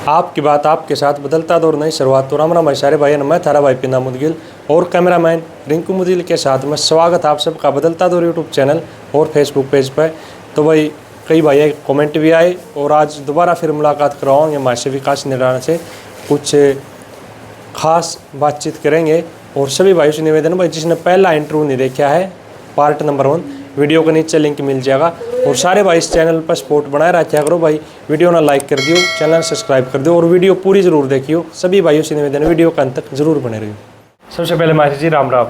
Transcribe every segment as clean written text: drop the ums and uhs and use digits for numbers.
आपकी बात आपके साथ बदलता दौर नई शुरुआत। तो राम सारे भाई, मैं थारा भाई पिना मुदगिल और कैमरामैन रिंकू मुदगिल के साथ में स्वागत आप सबका बदलता दौर यूट्यूब चैनल और फेसबुक पेज पर। तो भाई कई भाई कमेंट भी आए और आज दोबारा फिर मुलाकात करवाएंगे हमारे विकास निराण से, कुछ खास बातचीत करेंगे। और सभी भाइयों से निवेदन, भाई जिसने पहला इंटरव्यू नहीं देखा है पार्ट नंबर 1 वीडियो के नीचे लिंक मिल जाएगा। और सारे भाई इस चैनल पर सपोर्ट बनाए रखा करो भाई, वीडियो ना लाइक कर दियो, चैनल सब्सक्राइब कर दियो और वीडियो पूरी जरूर देखियो। सभी भाइयों से निवेदन वीडियो के अंत तक जरूर बने रहियो। सबसे पहले मासी जी राम राम।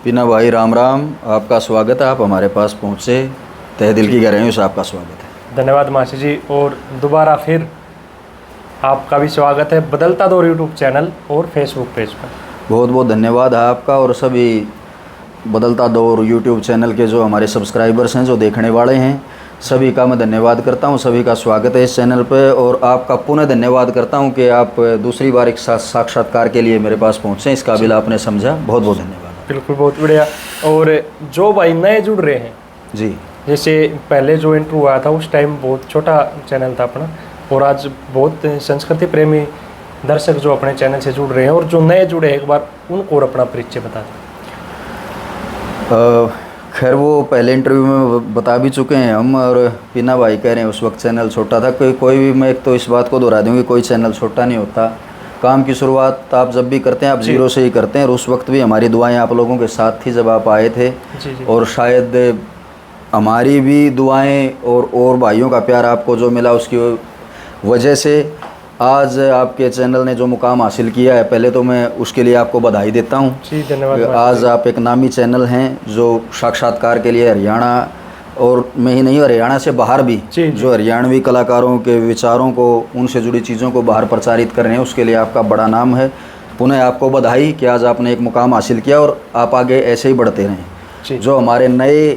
पीना भाई राम राम, आपका स्वागत है। आप हमारे पास पहुँचे, तहे दिल की गहराइयों से आपका स्वागत है। धन्यवाद मासी जी। और दोबारा फिर आपका भी स्वागत है बदलता दौर यूट्यूब चैनल और फेसबुक पेज पर। बहुत बहुत धन्यवाद है आपका और सभी बदलता दौर यूट्यूब चैनल के जो हमारे सब्सक्राइबर्स हैं, जो देखने वाले हैं, सभी का मैं धन्यवाद करता हूं। सभी का स्वागत है इस चैनल पे और आपका पुनः धन्यवाद करता हूं कि आप दूसरी बार एक साक्षात्कार के लिए मेरे पास पहुंचे। इस काबिल आपने समझा, बहुत बहुत धन्यवाद। बिल्कुल, बहुत बढ़िया। और जो भाई नए जुड़ रहे हैं जी, जैसे पहले जो इंटरव्यू आया था उस टाइम बहुत छोटा चैनल था अपना, और आज बहुत संस्कृति प्रेमी दर्शक जो अपने चैनल से जुड़ रहे हैं और जो नए जुड़े हैं, एक बार उनको और अपना परिचय बता दें। खैर वो पहले इंटरव्यू में बता भी चुके हैं हम, और पीना भाई कह रहे हैं उस वक्त चैनल छोटा था। कोई भी, मैं एक तो इस बात को दोहरा दूँ कि कोई चैनल छोटा नहीं होता। काम की शुरुआत आप जब भी करते हैं आप जीरो से ही करते हैं, और उस वक्त भी हमारी दुआएं आप लोगों के साथ थी जब आप आए थे। जी। और शायद हमारी भी दुआएं और भाइयों का प्यार आपको जो मिला उसकी वजह से आज आपके चैनल ने जो मुकाम हासिल किया है, पहले तो मैं उसके लिए आपको बधाई देता हूं। जी धन्यवाद। आज आप एक नामी चैनल हैं जो साक्षात्कार के लिए हरियाणा और में ही नहीं, हरियाणा से बाहर भी जो हरियाणवी कलाकारों के विचारों को, उनसे जुड़ी चीज़ों को बाहर प्रचारित कर रहे हैं, उसके लिए आपका बड़ा नाम है। पुनः आपको बधाई कि आज आपने एक मुकाम हासिल किया और आप आगे ऐसे ही बढ़ते रहें। जो हमारे नए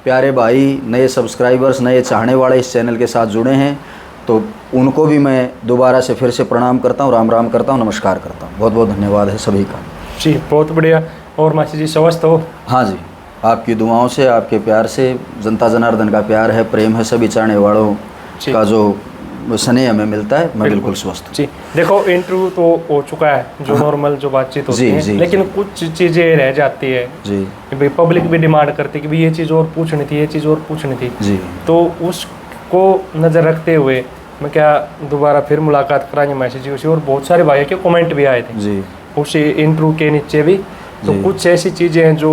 प्यारे भाई, नए सब्सक्राइबर्स, नए चाहने वाले इस चैनल के साथ जुड़े हैं, तो उनको भी मैं दोबारा से फिर से प्रणाम करता हूँ, राम राम करता हूँ, नमस्कार करता हूँ। बहुत बहुत धन्यवाद है सभी का। जी बहुत बढ़िया। और मासी जी स्वस्थ हो? हाँ जी, आपकी दुआओं से, आपके प्यार से, जनता जनार्दन का प्यार है, प्रेम है, सभी चाहने वालों का जो स्नेह हमें मिलता है, मैं बिल्कुल स्वस्थ हूँ। जी देखो, इंटरव्यू तो हो चुका है, जो नॉर्मल जो बातचीत होती है, लेकिन कुछ चीज़ें रह जाती है जी, भाई पब्लिक भी डिमांड करती है कि भाई ये चीज़ और पूछनी थी, ये चीज़ और पूछनी थी जी। तो उसको नज़र रखते हुए मैं क्या दोबारा फिर मुलाकात कराएंगे मैसेज उसी, और बहुत सारे भाइयों के कमेंट भी आए थे जी उसी इंटरव्यू के नीचे भी। तो कुछ ऐसी चीज़ें हैं जो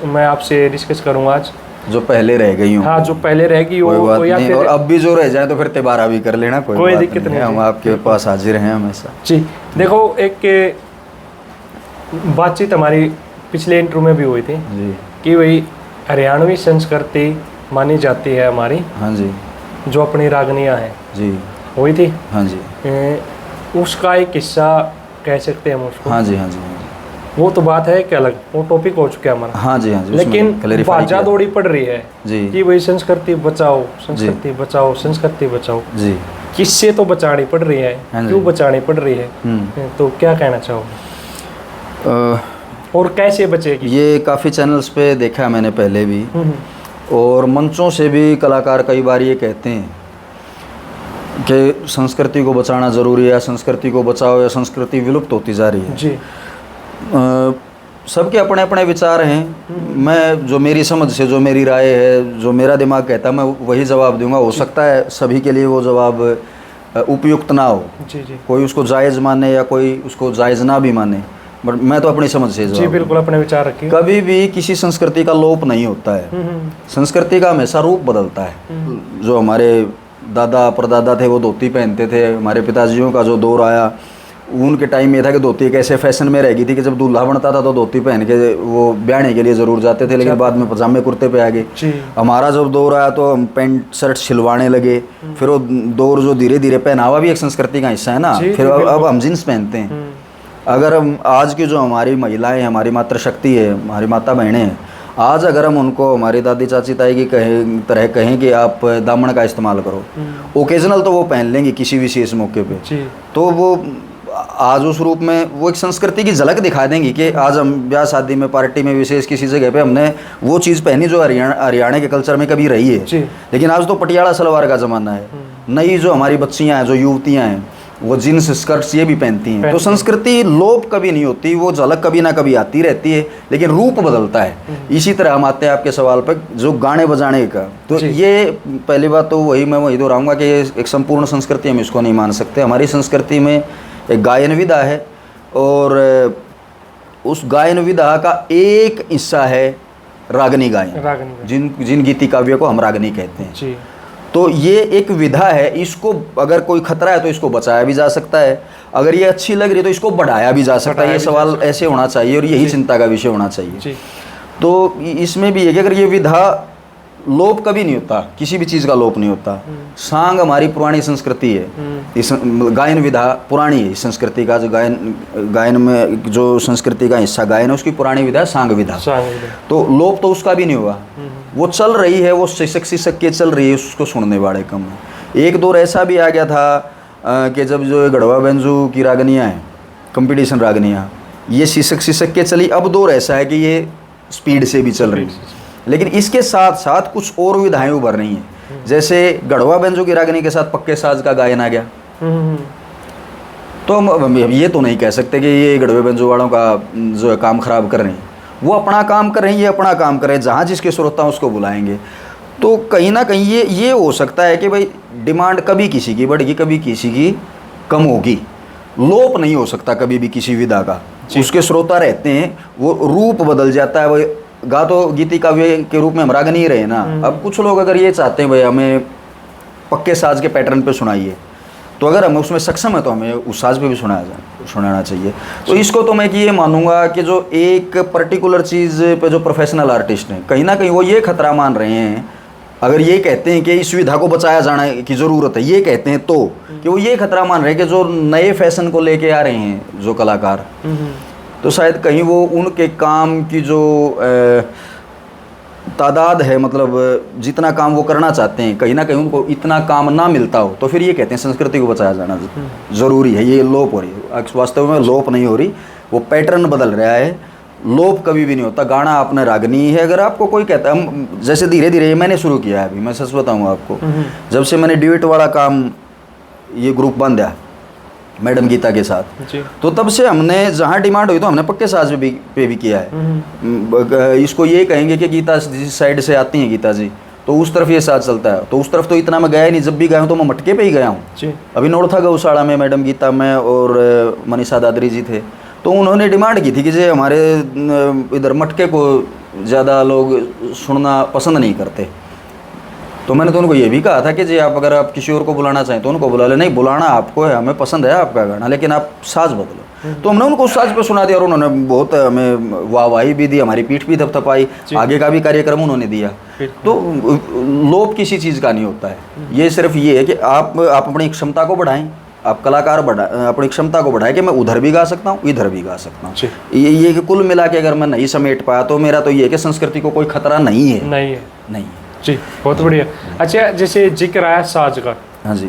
मैं आपसे डिस्कस करूँगा आज, जो पहले रह गई हूँ। हाँ, जो पहले रह गई हो या फिर और अब भी जो रह जाए तो फिर तिबारा भी कर लेना, कोई दिक्कत नहीं, हम आपके पास हाजिर हैं हमेशा जी। देखो, एक बातचीत हमारी पिछले इंटरव्यू में भी हुई थी जी कि वही हरियाणवी संस्कृति मानी जाती है हमारी। हाँ जी, जो अपनी रागनियाँ हैं जी, हुई थी। हाँ जी, उसका एक हिस्सा कह सकते हैं हम उसको। हाँ जी, हाँ जी, वो तो बात है कि अलग, वो टॉपिक हो चुका है हमारा। हाँ जी, हाँ जी। लेकिन भाजा दौड़ी पड़ रही है जी कि वही संस्कृति बचाओ, संस्कृति बचाओ, संस्कृति बचाओ जी। किससे तो बचानी पड़ रही है, क्यों बचानी पड़ रही है, तो क्या कहना चाहोगे और कैसे बचेगी? ये काफ़ी चैनल्स पे देखा है मैंने पहले भी, और मंचों से भी कलाकार कई बार ये कहते हैं कि संस्कृति को बचाना ज़रूरी है, संस्कृति को बचाओ या संस्कृति विलुप्त होती जा रही है जी। सबके अपने अपने विचार हैं। मैं जो मेरी समझ से, जो मेरी राय है, जो मेरा दिमाग कहता है, मैं वही जवाब दूंगा। हो सकता है सभी के लिए वो जवाब उपयुक्त ना हो जी जी। कोई उसको जायज़ माने या कोई उसको जायज़ ना भी माने, बट मैं तो अपनी समझ से जी बिल्कुल अपने विचार रखिए। कभी भी किसी संस्कृति का लोप नहीं होता है, संस्कृति का हमेशा रूप बदलता है। जो हमारे दादा परदादा थे वो धोती पहनते थे, हमारे पिताजियों का जो दौर आया उनके टाइम में था कि धोती कैसे फैशन में रह गई थी कि जब दूल्हा बनता था तो धोती पहन के वो ब्याहने के लिए ज़रूर जाते थे, लेकिन बाद में पजामे कुर्ते पे आ गए। हमारा जब दौर आया तो हम पैंट शर्ट सिलवाने लगे, फिर वो दौर जो धीरे धीरे, पहनावा भी एक संस्कृति का हिस्सा है ना, फिर अब हम जींस पहनते हैं। अगर हम आज की जो हमारी महिलाएं, हमारी मातृशक्ति है, हमारी माता बहनें हैं, आज अगर हम उनको हमारी दादी चाची ताई की तरह कहें कि आप दामन का इस्तेमाल करो, ओकेजनल तो वो पहन लेंगी किसी विशेष मौके पे, तो वो आज उस रूप में वो एक संस्कृति की झलक दिखा देंगी कि आज हम ब्याह शादी में, पार्टी में, विशेष किसी जगह पे हमने वो चीज़ पहनी जो हरियाणा के कल्चर में कभी रही है। लेकिन आज तो पटियाला सलवार का ज़माना है। नई जो हमारी बच्चियाँ हैं, जो युवतियाँ हैं, वो जीन्स स्कर्ट्स ये भी पहनती हैं। तो संस्कृति लोप कभी नहीं होती, वो झलक कभी ना कभी आती रहती है, लेकिन रूप बदलता है। इसी तरह हम आते हैं आपके सवाल पर, जो गाने बजाने का, तो ये पहली बात तो वही मैं वही दोहराऊंगा कि ये एक संपूर्ण संस्कृति हम इसको नहीं मान सकते। हमारी संस्कृति में एक गायन विधा है, और उस गायन विधा का एक हिस्सा है रागनी गायन, जिन गीति काव्य को हम रागनी कहते हैं जी। तो ये एक विधा है, इसको अगर कोई खतरा है तो इसको बचाया भी जा सकता है, अगर ये अच्छी लग रही है तो इसको बढ़ाया भी जा सकता है। ये सवाल ऐसे होना चाहिए और यही चिंता का विषय होना चाहिए। तो इसमें भी है कि अगर ये विधा लोप कभी नहीं होता, किसी भी चीज़ का लोप नहीं होता। सांग हमारी पुरानी संस्कृति है, इस गायन विधा पुरानी है। इस संस्कृति का जो गायन में जो संस्कृति का हिस्सा गायन है, उसकी पुरानी विधा है सांग विधा। तो लोप तो उसका भी नहीं हुआ, वो चल रही है, वो शिक्षक के चल रही है, उसको सुनने वाले कम है। एक दौर ऐसा भी आ गया था कि जब जो गढ़वा बेंजू की रागनियाँ हैं, कंपटीशन रागनियाँ, ये शिक्षक के चली। अब दौर ऐसा है कि ये स्पीड से भी चल रही है, लेकिन इसके साथ साथ कुछ और विधाएं उभर रही हैं। जैसे गढ़वा बेंजू की रागनी के साथ पक्के साज का गायन आ गया। तो हम ये तो नहीं कह सकते कि ये गढ़वे बेंजू वालों का जो है काम खराब कर रहे हैं, वो अपना काम कर रहे हैं, ये अपना काम कर रहे हैं, जहाँ जिसके श्रोता उसको बुलाएंगे। तो कहीं ना कहीं ये हो सकता है कि भाई डिमांड कभी किसी की बढ़ेगी, कभी किसी की कम होगी। लोप नहीं हो सकता कभी भी किसी विधा का, उसके श्रोता रहते हैं, वो रूप बदल जाता है। वो गा तो गीति काव्य के रूप में हम राग नहीं रहे ना। अब कुछ लोग अगर ये चाहते हैं भाई हमें पक्के साज के पैटर्न पे सुनाइए, तो अगर हम उसमें सक्षम है तो हमें उस साज पे भी सुनाना चाहिए। तो इसको तो मैं कि ये मानूंगा कि जो एक पर्टिकुलर चीज़ पे जो प्रोफेशनल आर्टिस्ट हैं, कहीं ना कहीं वो ये खतरा मान रहे हैं, अगर ये कहते हैं कि इस विधा को बचाया जाना की ज़रूरत है, ये कहते हैं तो कि वो ये खतरा मान रहे हैं कि जो नए फैशन को लेके आ रहे हैं जो कलाकार, तो शायद कहीं वो उनके काम की जो तादाद है, मतलब जितना काम वो करना चाहते हैं, कहीं ना कहीं उनको इतना काम ना मिलता हो, तो फिर ये कहते हैं संस्कृति को बचाया जाना ज़रूरी है। ये लोप हो रही है, वास्तव में लोप नहीं हो रही, वो पैटर्न बदल रहा है। लोप कभी भी नहीं होता। गाना आपने रागनी है, अगर आपको कोई कहता है, हम जैसे धीरे धीरे मैंने शुरू किया है, अभी मैं सच बताऊँ आपको, जब से मैंने ड्यूट वाला काम ये ग्रुप बांधा मैडम गीता के साथ, तो तब से हमने जहाँ डिमांड हुई तो हमने पक्के साज पे भी किया है। इसको ये कहेंगे कि गीता जिस साइड से आती हैं गीता जी, तो उस तरफ ये साज चलता है, तो उस तरफ तो इतना मैं गया नहीं। जब भी गया हूँ तो मैं मटके पे ही गया हूँ। अभी नौरथा गौशाला में मैडम गीता में और मनीषा दादरी जी थे, तो उन्होंने डिमांड की थी कि जो हमारे इधर मटके को ज़्यादा लोग सुनना पसंद नहीं करते। तो मैंने तो उनको ये भी कहा था कि जी आप अगर आप किसी और को बुलाना चाहें तो उनको बुला ले, नहीं बुलाना आपको है, हमें पसंद है आपका गाना, लेकिन आप साज बदलो। तो हमने उनको उस साज पे सुना दिया और उन्होंने बहुत हमें वाहवाही भी दी, हमारी पीठ भी थपथपाई, आगे का भी कार्यक्रम उन्होंने दिया। तो लोप किसी चीज़ का नहीं होता है, ये सिर्फ ये है कि आप अपनी क्षमता को बढ़ाएं, आप कलाकार अपनी क्षमता को बढ़ाएं कि मैं उधर भी गा सकता हूँ, इधर भी गा सकता हूँ। ये कि कुल मिला के अगर मैं नहीं समेट पाया तो मेरा तो ये है कि संस्कृति को कोई खतरा नहीं है। जी, बहुत बढ़िया। अच्छा, जैसे जिक्र आया साज का, हाँ जी,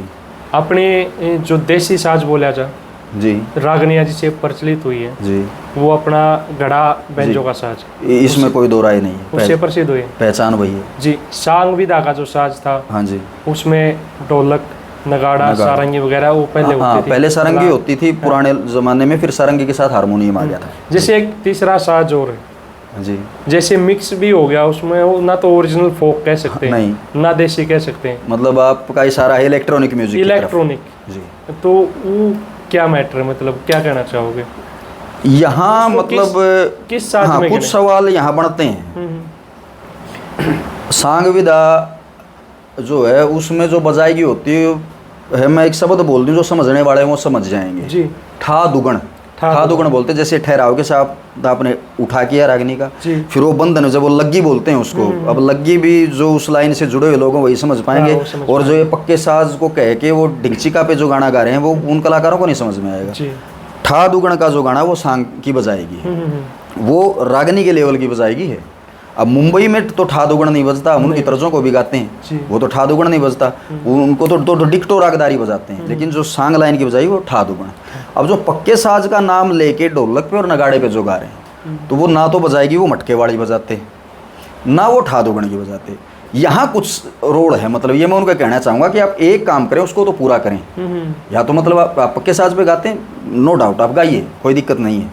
अपने जो देसी साज बोला जा जी, रागनिया जिसे प्रचलित हुई है जी, वो अपना गढ़ा बेंजो का साज, इसमें कोई दो राय नहीं है, उससे प्रसिद्ध हुई है, पहचान वही है जी। सांग विधा का जो साज था, हाँ जी, उसमें ढोलक, नगाड़ा, सारंगी वगैरह वो पहले होती थी। पहले सारंगी होती थी पुराने ज़माने में, फिर सारंगी के साथ हारमोनियम आ गया था। जैसे एक तीसरा साज और है जी, जैसे मिक्स भी हो गया, उसमें वो ना तो ओरिजिनल फोक कह सकते हैं, नहीं ना देसी कह सकते हैं, मतलब आपका इशारा है इलेक्ट्रॉनिक म्यूजिक, इलेक्ट्रॉनिक जी। तो वो क्या मैटर है, मतलब क्या कहना चाहोगे यहाँ, मतलब किस साज में? कुछ सवाल यहाँ बनते हैं। सांग विधा जो है उसमें जो बजाएगी होती है, मैं एक शब्द बोल दूँ जो समझने वाले हैं वो समझ जाएंगे जी। ठा दुगण बोलते हैं, जैसे ठहराव के साथ आपने उठा किया रागनी का, फिर वो बंधन जब वो लग्गी बोलते हैं उसको, अब लग्गी भी जो उस लाइन से जुड़े हुए लोग हैं वही समझ पाएंगे, और जो ये पक्के साज को कह के वो ढिंचिका पे जो गाना गा रहे हैं वो उन कलाकारों को नहीं समझ में आएगा। ठा दुगण का जो गाना वो सांग की बजाएगी, वो रागनी के लेवल की बजाएगी है। अब मुंबई में तो ठा दुगण नहीं बजता, हम उनकी तर्जों को भी गाते हैं, वो तो ठा दुगण नहीं बजता, उनको तो डिक्टो रागदारी बजाते हैं, लेकिन जो सांग लाइन की बजाई वो ठा दुगण। अब जो पक्के साज का नाम लेके ढोलक पे और नगाड़े पे जो गा रहे हैं, तो वो ना तो बजाएगी वो मटके वाली बजाते, ना वो ठा दुगण की बजाते। यहाँ कुछ रोड है, मतलब ये मैं उनको कहना चाहूँगा कि आप एक काम करें उसको तो पूरा करें। या तो मतलब आप पक्के साज पे गाते हैं, नो डाउट आप गाइए, कोई दिक्कत नहीं है,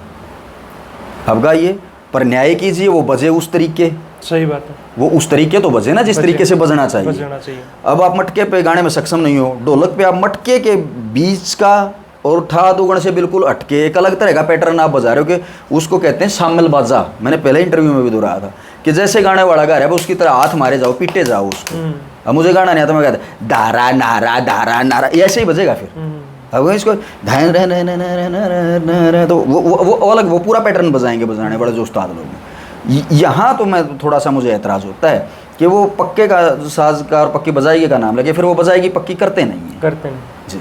आप गाइए, पर न्याय कीजिए, वो बजे उस तरीके। सही बात है, वो उस तरीके तो बजे ना जिस तरीके से बजना चाहिए। अब आप मटके पे गाने में सक्षम नहीं हो, ढोलक पे आप मटके के बीच का और ठा दुगण से बिल्कुल अटके एक अलग तरह का पैटर्न आप बजा रहे हो, कि उसको कहते हैं शामिल बाजा। मैंने पहले इंटरव्यू में भी दोहराया था कि जैसे गाने वाला गा रहा है उसकी तरह हाथ मारे जाओ, पीटे जाओ उसको। अब मुझे गाना नहीं आता, मैं कहता दारा नारा दारा नारा, ऐसे ही बजेगा फिर। अब इसको तो वो अलग, वो पूरा पैटर्न बजाएंगे बजाने वाले जो उस्ताद लोग। यहाँ तो मैं थोड़ा सा मुझे एतराज़ होता है कि वो पक्के का साज का और पक्की बजाएगी का नाम लगे, फिर वो बजाएगी पक्की करते नहीं है। जी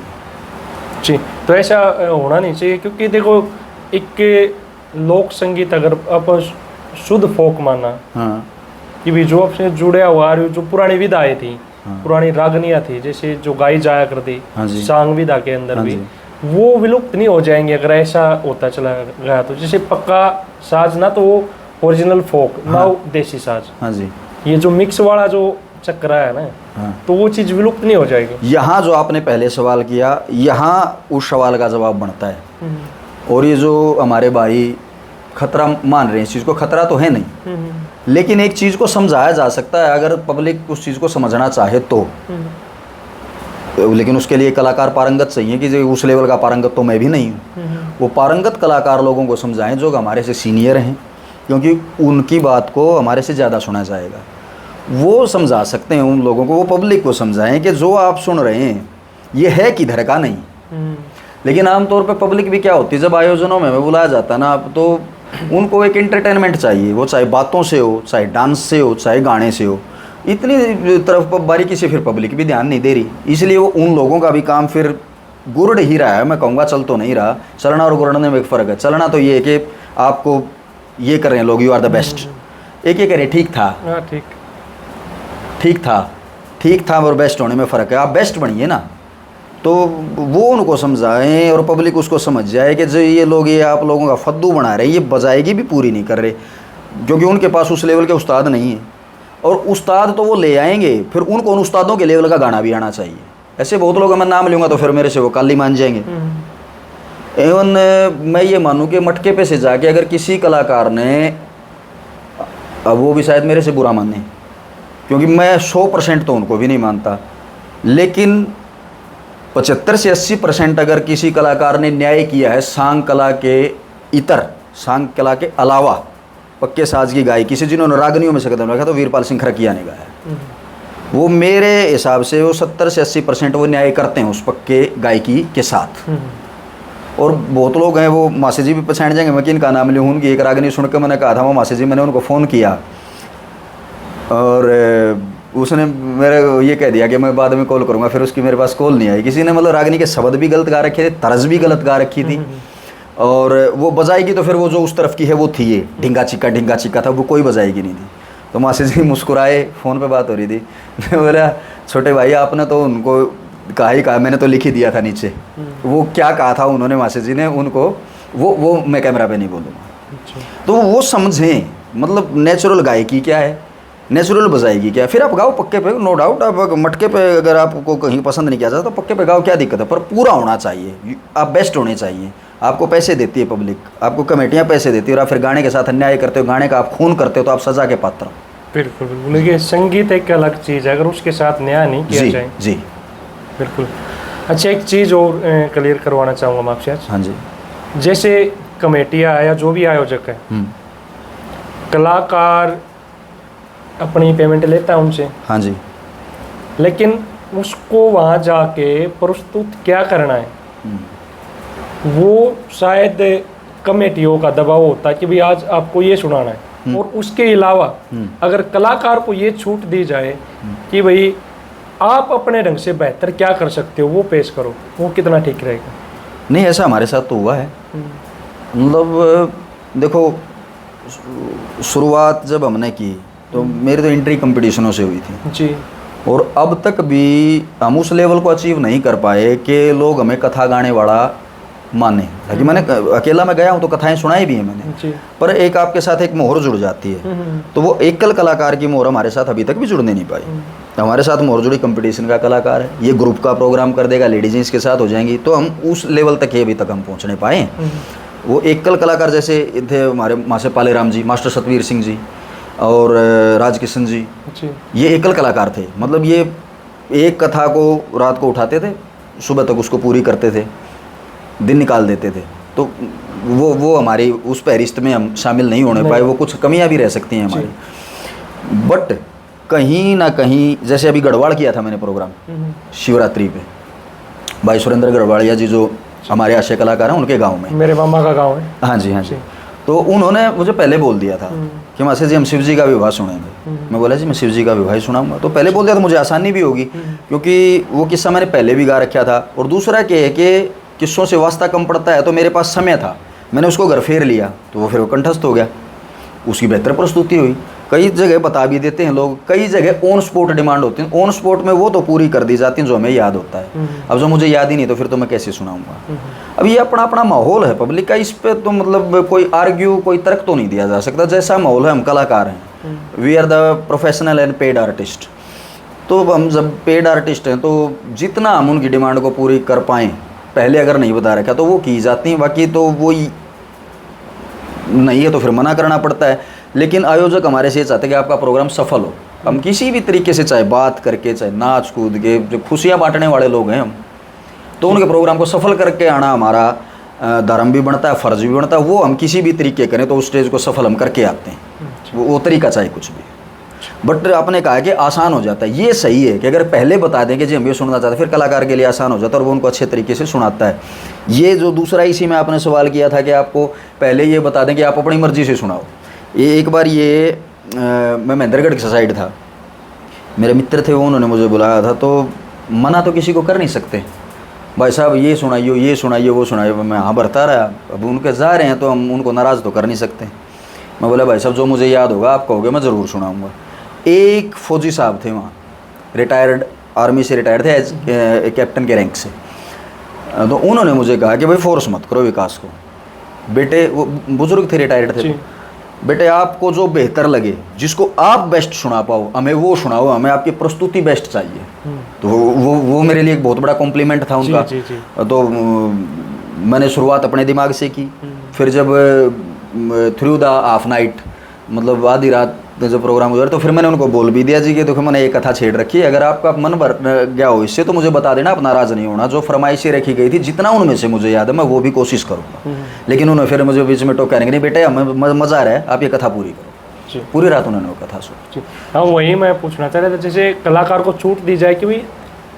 जी, तो ऐसा होना नहीं चाहिए, क्योंकि देखो एक लोक संगीत अगर आप शुद्ध फोक माना, हाँ, कि भी जो आपसे जुड़े हुआ जो पुरानी विधाएं थी, हाँ, पुरानी रागनियाँ थी, जैसे जो गाई जाया करती, हाँ जी, सांग विधा के अंदर हाँ भी, जी, वो विलुप्त नहीं हो जाएंगे अगर ऐसा होता चला गया। तो जैसे पक्का साज ना तो वो ओरिजिनल फोक, ना देसी साज, हाँ जी, ये जो मिक्स वाला जो चक्कर है ना, हाँ। तो वो चीज़ विलुप्त नहीं हो जाएगी। यहाँ जो आपने पहले सवाल किया, यहाँ उस सवाल का जवाब बनता है। और ये जो हमारे भाई खतरा मान रहे हैं, इस चीज़ को खतरा तो है नहीं, लेकिन एक चीज़ को समझाया जा सकता है अगर पब्लिक उस चीज़ को समझना चाहे तो। लेकिन उसके लिए कलाकार पारंगत चाहिए, कि जो उस लेवल का पारंगत तो मैं भी नहीं हूँ। वो पारंगत कलाकार लोगों को समझाएं जो हमारे से सीनियर हैं, क्योंकि उनकी बात को हमारे से ज़्यादा सुना जाएगा। वो समझा सकते हैं उन लोगों को, वो पब्लिक को समझाएं कि जो आप सुन रहे हैं ये है किधर का नहीं। लेकिन आमतौर पे पब्लिक भी क्या होती है, जब आयोजनों में बुलाया जाता है ना, तो उनको एक एंटरटेनमेंट चाहिए, वो चाहे बातों से हो, चाहे डांस से हो, चाहे गाने से हो। इतनी तरफ बारीकी से फिर पब्लिक भी ध्यान नहीं दे रही, इसलिए वो उन लोगों का भी काम फिर गुरड़ ही रहा है। मैं कहूँगा चल तो नहीं रहा, चलना और गुरड़ने में एक फ़र्क है। चलना तो ये है कि आपको ये कर रहे हैं लोग, यू आर द बेस्ट, एक ये करें ठीक था, ठीक था और बेस्ट होने में फ़र्क है। आप बेस्ट बनिए ना, तो वो उनको समझाएं और पब्लिक उसको समझ जाए कि जो ये लोग ये आप लोगों का फद्दू बना रहे हैं, ये बजाएगी भी पूरी नहीं कर रहे, क्योंकि उनके पास उस लेवल के उस्ताद नहीं है। और उस्ताद तो वो ले आएंगे, फिर उनको उन उस्तादों के लेवल का गाना भी आना चाहिए। ऐसे बहुत लोग, मैं नाम लूँगा तो फिर मेरे से वो काली मान जाएंगे। एवन मैं ये मानूँ कि मटके पे से जाके अगर किसी कलाकार ने, अब वो भी शायद मेरे से बुरा माने, क्योंकि मैं 100% तो उनको भी नहीं मानता, लेकिन 75 से 80% अगर किसी कलाकार ने न्याय किया है सांग कला के इतर, सांग कला के अलावा पक्के साज की गायकी से, जिन्होंने रागनियों में से कदम रखा, तो वीरपाल सिंह खरकिया ने गाया। वो मेरे हिसाब से वो 70 से 80% वो न्याय करते हैं उस पक्के गायकी के साथ। और बहुत लोग हैं, वो मासी जी भी पहचान जाएंगे, मैं किन का नाम लूँ, उनकी एक रागनी सुनकर मैंने कहा था वो मासी जी, मैंने उनको फ़ोन किया और उसने मेरे ये कह दिया कि मैं बाद में कॉल करूँगा, फिर उसकी मेरे पास कॉल नहीं आई। किसी ने मतलब रागनी के शब्द भी गलत गा रखे थे, तर्ज भी गलत गा रखी थी, और वो बजाएगी तो फिर वो जो उस तरफ की है वो थी, ये ढिंगा चिक्का था, वो कोई बजाएगी नहीं थी। तो मासी जी मुस्कुराए, फ़ोन पे बात हो रही थी, मैं बोला छोटे भाई आपने तो उनको कहा ही कहा, मैंने तो लिख ही दिया था नीचे। वो क्या कहा था उन्होंने मासी जी ने उनको, वो मैं कैमरा पे नहीं बोलूँगा। तो वो समझें मतलब नेचुरल गायकी क्या है, नेचुरल बजाएगी क्या। फिर आप गाओ पक्के पे, नो डाउट। आप मटके पे अगर आपको कहीं पसंद नहीं किया जाता तो पक्के पे गाओ, क्या दिक्कत है, पर पूरा होना चाहिए, आप बेस्ट होने चाहिए। आपको पैसे देती है पब्लिक, आपको कमेटियाँ पैसे देती है, और आप फिर गाने के साथ अन्याय करते हो, गाने का आप खून करते हो, तो आप सज़ा के पात्र हो। बिल्कुल बिल्कुल, देखिए संगीत एक अलग चीज़ है, अगर उसके साथ न्याय नहीं किया जाए। जी बिल्कुल। अच्छा, एक चीज़ और क्लियर करवाना चाहूँगा मैं आपसे आज। हाँ जी। जैसे कमेटियाँ या जो भी आयोजक है, कलाकार अपनी पेमेंट लेता है उनसे, हाँ जी, लेकिन उसको वहाँ जाके प्रस्तुत क्या करना है, वो शायद कमेटियों का दबाव होता है कि भाई आज आपको ये सुनाना है, और उसके अलावा अगर कलाकार को ये छूट दी जाए कि भाई आप अपने ढंग से बेहतर क्या कर सकते हो वो पेश करो, वो कितना ठीक रहेगा? नहीं, ऐसा हमारे साथ तो हुआ है। मतलब देखो, शुरुआत जब हमने की तो मेरी तो एंट्री कंपटीशनों से हुई थी जी, और अब तक भी हम उस लेवल को अचीव नहीं कर पाए कि लोग हमें कथा गाने वाला माने, ताकि मैंने अकेला मैं गया हूँ तो कथाएं सुनाई भी हैं मैंने, जी। पर एक आपके साथ एक मोहर जुड़ जाती है, तो वो एकल कलाकार की मोहर हमारे साथ अभी तक भी जुड़ने नहीं पाई। हमारे साथ मोहर जुड़ी कंपटीशन का कलाकार है, ये ग्रुप का प्रोग्राम कर देगा, लेडीज इसके साथ हो जाएंगी, तो हम उस लेवल तक ही अभी तक हम पहुँचने पाए। वो एकल कलाकार जैसे थे हमारे मासे पालेराम जी, मास्टर सतवीर सिंह जी और राजकिशन जी, ये एकल कलाकार थे। मतलब ये एक कथा को रात को उठाते थे, सुबह तक उसको पूरी करते थे, दिन निकाल देते थे। तो वो हमारी उस फहरिस्त में हम शामिल नहीं होने पाए। वो कुछ कमियां भी रह सकती हैं हमारी, बट कहीं ना कहीं जैसे अभी गढ़वाल किया था मैंने प्रोग्राम शिवरात्रि पे, भाई सुरेंद्र गढ़वालिया जी जो हमारे आशय कलाकार हैं उनके गांव में, मेरे मामा का गांव है। हाँ जी हाँ जी। तो उन्होंने मुझे पहले बोल दिया था कि मासे जी हम शिव जी का विवाह सुनेंगे। मैं बोला जी मैं शिव जी का विवाह ही सुनाऊंगा। तो पहले बोल दिया तो मुझे आसानी भी होगी, क्योंकि वो किस्सा मैंने पहले भी गा रखा था। और दूसरा क्या है कि किस्सों से वास्ता कम पड़ता है, तो मेरे पास समय था, मैंने उसको घर फेर लिया, तो वो फिर वो कंठस्थ हो गया, उसकी बेहतर प्रस्तुति हुई। कई जगह बता भी देते हैं लोग, कई जगह ऑन स्पॉट डिमांड होती है, ऑन स्पॉट में वो तो पूरी कर दी जाती हैं जो हमें याद होता है। अब जो मुझे याद ही नहीं तो फिर तो मैं कैसे सुनाऊंगा। अब ये अपना अपना माहौल है पब्लिक का, इस पे तो मतलब कोई आर्ग्यू कोई तर्क तो नहीं दिया जा सकता। जैसा माहौल है, हम कलाकार हैं, we are the professional and paid artist. तो हम जब पेड आर्टिस्ट हैं तो जितना हम उनकी डिमांड को पूरी कर पाएँ, पहले अगर नहीं बता रखा तो वो की जाती हैं, बाकी तो वो नहीं है तो फिर मना करना पड़ता है। लेकिन आयोजक हमारे से ये चाहते हैं कि आपका प्रोग्राम सफल हो। हम किसी भी तरीके से, चाहे बात करके, चाहे नाच कूद के, जो खुशियाँ बांटने वाले लोग हैं हम, तो उनके प्रोग्राम को सफल करके आना हमारा धर्म भी बनता है, फर्ज भी बनता है। वो हम किसी भी तरीके करें तो उस स्टेज को सफल हम करके आते हैं, वो तरीका चाहे कुछ भी। बट आपने कहा कि आसान हो जाता है, ये सही है कि अगर पहले बता दें कि जी हम ये सुनना चाहते हैं, फिर कलाकार के लिए आसान हो जाता है और वो उनको अच्छे तरीके से सुनाता है। ये जो दूसरा इसी में आपने सवाल किया था कि आपको पहले ये बता दें कि आप अपनी मर्जी से सुनाओ। ये एक बार ये मैं महेंद्रगढ़ की साइड था, मेरे मित्र थे, वो उन्होंने मुझे बुलाया था, तो मना तो किसी को कर नहीं सकते, भाई साहब ये सुनाइए, ये सुनाइए, वो सुनाइए। मैं हाँ भरता रहा। अब उनके जा रहे हैं तो हम उनको नाराज़ तो कर नहीं सकते। मैं बोला भाई साहब जो मुझे याद होगा आप कहोगे मैं ज़रूर सुनाऊँगा। एक फौजी साहब थे वहाँ, रिटायर्ड, आर्मी से रिटायर्ड थे, एज कैप्टन के रैंक से। तो उन्होंने मुझे कहा कि भाई फोर्स मत करो विकास को, बेटे, वो बुजुर्ग थे, रिटायर्ड थे, बेटे आपको जो बेहतर लगे, जिसको आप बेस्ट सुना पाओ, हमें वो सुनाओ, हमें आपकी प्रस्तुति बेस्ट चाहिए। तो वो मेरे लिए एक बहुत बड़ा कॉम्प्लीमेंट था उनका। तो मैंने शुरुआत अपने दिमाग से की। फिर जब थ्रू द हाफ नाइट, मतलब आधी रात जब प्रोग्राम हुआ, तो फिर मैंने उनको बोल भी दिया जी कि देखो मैंने एक कथा छेड़ रखी है, अगर आपका मन भर गया हो इससे तो मुझे बता देना, आप नाराज़ नहीं होना। जो फरमाइशें रखी गई थी, जितना उनमें से मुझे याद है मैं वो भी कोशिश करूँगा। लेकिन उन्होंने फिर मुझे बीच में टोका नहीं, बेटे हमें मज़ा आ रहा है, आप ये कथा पूरी करो। पूरी रात उन्होंने वो कथा सुनी। हाँ, वही मैं पूछना चाह रहा था, जैसे कलाकार को छूट दी जाए कि भाई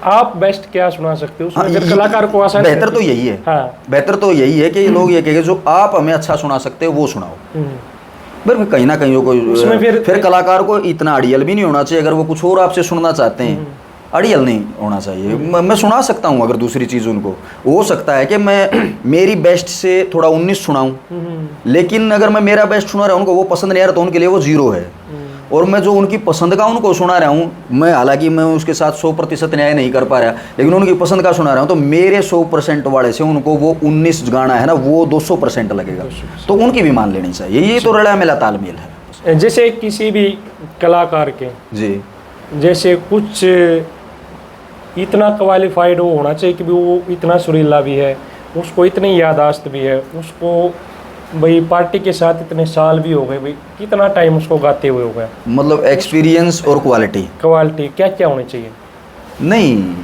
आप बेस्ट क्या सुना सकते हो, उसमें कलाकार को आसान, बेहतर तो यही है। हाँ, बेहतर तो यही है कि लोग ये कहेंगे जो आप हमें अच्छा सुना सकते हो वो सुनाओ। फिर कहीं ना कहीं कोई फिर कलाकार को इतना अड़ियल भी नहीं होना चाहिए। अगर वो कुछ और आपसे सुनना चाहते हैं, अड़ियल नहीं होना चाहिए। मैं सुना सकता हूँ, अगर दूसरी चीज़ उनको हो सकता है कि मैं मेरी बेस्ट से थोड़ा 19 सुनाऊँ, लेकिन अगर मैं मेरा बेस्ट सुना रहा हूँ उनको वो पसंद नहीं आ रहा तो उनके लिए वो 0 है। और मैं जो उनकी पसंद का उनको सुना रहा हूँ, मैं हालांकि मैं उसके साथ 100% न्याय नहीं कर पा रहा, लेकिन उनकी पसंद का सुना रहा हूँ, तो मेरे 100% वाले से उनको वो 19 गाना है ना, वो 200% लगेगा, तो उनकी भी मान लेनी चाहिए। ये तो रला मिला तालमेल है। जैसे किसी भी कलाकार के जी, जैसे कुछ इतना क्वालिफाइड होना चाहिए कि वो इतना सुरीला भी है, उसको इतनी याददाश्त भी है, उसको भाई पार्टी के साथ इतने साल भी हो गए, भाई कितना टाइम उसको गाते हुए हो गया, मतलब एक्सपीरियंस और क्वालिटी क्या क्या होनी चाहिए? नहीं,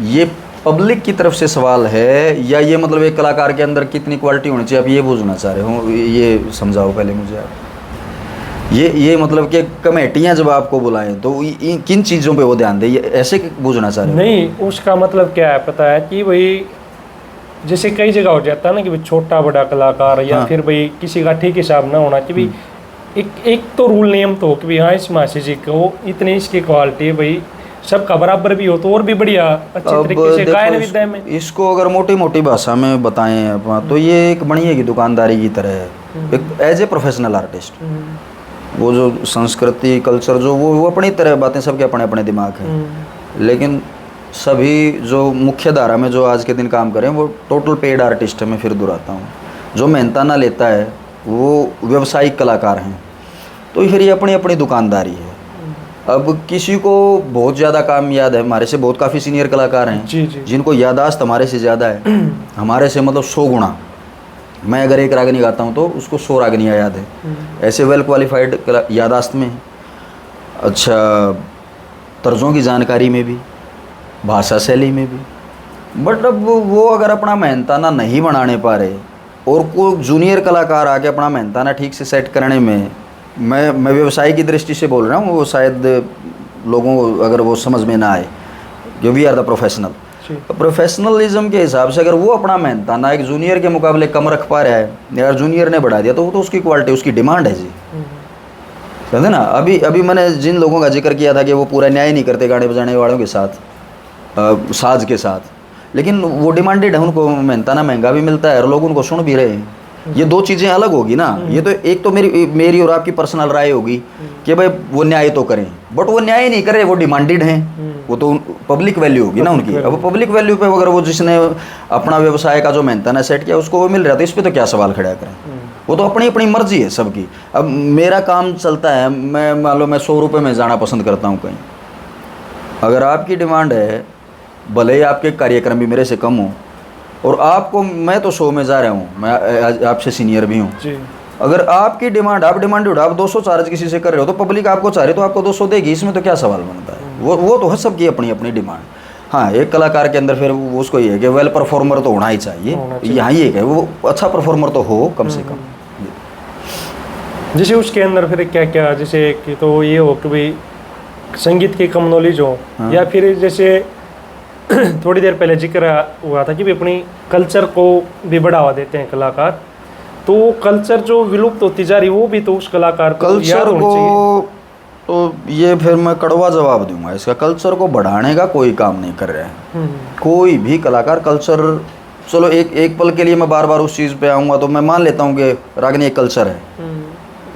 ये पब्लिक की तरफ से सवाल है, या ये मतलब एक कलाकार के अंदर कितनी क्वालिटी होनी चाहिए, आप ये पूछना चाह रहे हो? ये समझाओ पहले मुझे आप। ये मतलब कि कमेटियाँ जब आपको बुलाएं तो किन चीज़ों पे वो ध्यान दें, ये ऐसे पूछना चाह रहे हो? नहीं, उसका मतलब क्या है पता है कि भाई जैसे कई जगह हो जाता है ना कि भाई छोटा बड़ा कलाकार या फिर भाई किसी का ठीक हिसाब ना होना, कि भाई एक तो रूल नियम तो हो कि भाई हाँ इस मासी जी को इतनी इसकी क्वालिटी है, भाई सबका बराबर भी हो तो और भी बढ़िया अच्छे तरीके से गायन विद्या में। इसको अगर मोटी मोटी भाषा में बताएं तो ये एक बढ़िया की दुकानदारी की तरह है। एक एज ए प्रोफेशनल आर्टिस्ट, वो जो संस्कृति कल्चर जो वो अपनी तरह बातें, सबके अपने अपने दिमाग हैं, लेकिन सभी जो मुख्य धारा में जो आज के दिन काम करें वो टोटल पेड आर्टिस्ट है। मैं फिर दोहराता हूँ, जो मेहनताना लेता है वो व्यावसायिक कलाकार हैं। तो फिर ये अपनी अपनी दुकानदारी है। अब किसी को बहुत ज़्यादा काम याद है, हमारे से बहुत काफ़ी सीनियर कलाकार हैं जी जी। जिनको याददाश्त हमारे से ज़्यादा है, हमारे से मतलब 100 गुना। मैं अगर एक रागनी गाता हूँ तो उसको 100 रागनियाँ याद है, ऐसे वेल क्वालिफाइड याददाश्त में। अच्छा, तर्जों की जानकारी में भी, भाषा शैली में भी। बट अब वो अगर अपना मेहनताना नहीं बनाने पा रहे और कोई जूनियर कलाकार आके अपना मेहनताना ठीक से सेट करने में, मैं व्यवसाय की दृष्टि से बोल रहा हूँ, वो शायद लोगों को अगर वो समझ में ना आए, जो we are the professional, professionalism के हिसाब से अगर वो अपना मेहनताना एक जूनियर के मुकाबले कम रख पा रहा है, यार जूनियर ने बढ़ा दिया, तो वो तो उसकी क्वालिटी, उसकी डिमांड है जी। समझे ना। अभी मैंने जिन लोगों का जिक्र किया था कि वो पूरा न्याय नहीं करते गाने बजाने वालों के साथ, साज के साथ, लेकिन वो डिमांडेड है, उनको मेहनताना महंगा भी मिलता है और लोग उनको सुन भी रहे हैं। ये दो चीज़ें अलग होगी ना। ये तो एक तो मेरी और आपकी पर्सनल राय होगी कि भाई वो न्याय तो करें, बट वो न्याय नहीं कर रहे, वो डिमांडेड हैं, वो तो पब्लिक वैल्यू होगी ना उनकी। अब पब्लिक वैल्यू पे अगर वो जिसने अपना व्यवसाय का जो मेहनताना सेट किया उसको वो मिल रहा था, इस पर तो क्या सवाल खड़ा करें। वो तो अपनी अपनी मर्जी है सबकी। अब मेरा काम चलता है, मैं मान लो मैं 100 रुपये में जाना पसंद करता हूँ कहीं, अगर आपकी डिमांड है, भले ही आपके कार्यक्रम भी मेरे से कम हो और आपको, मैं तो 100 में जा रहा हूँ, मैं आपसे सीनियर भी हूँ, अगर आपकी डिमांड, आप डिमांड उठा, आप 200 चार्ज किसी से कर रहे हो, तो पब्लिक आपको चाह रही तो आपको 200 देगी, इसमें तो क्या सवाल बनता है। वो तो है सबकी अपनी अपनी डिमांड। हाँ, एक कलाकार के अंदर फिर उसको ये है कि वेल परफॉर्मर तो होना ही चाहिए, यहाँ ये है वो अच्छा परफॉर्मर तो हो कम से कम। जैसे उसके अंदर फिर क्या क्या, जैसे कि तो ये हो कि भाई संगीत की कम नॉलेज हो, या फिर जैसे थोड़ी देर पहले जिक्र हुआ था कि भी अपनी कल्चर को भी बढ़ावा देते हैं कलाकार, तो वो कल्चर जो विलुप्त होती जा रही, वो भी तो उस कलाकार को कल्चर को, तो ये फिर मैं कड़वा जवाब दूंगा इसका, कल्चर को बढ़ाने का कोई काम नहीं कर रहे हैं कोई भी कलाकार। कल्चर, चलो एक पल के लिए मैं बार बार उस चीज़ पे आऊँगा तो मैं मान लेता हूँ कि रागनी एक कल्चर है,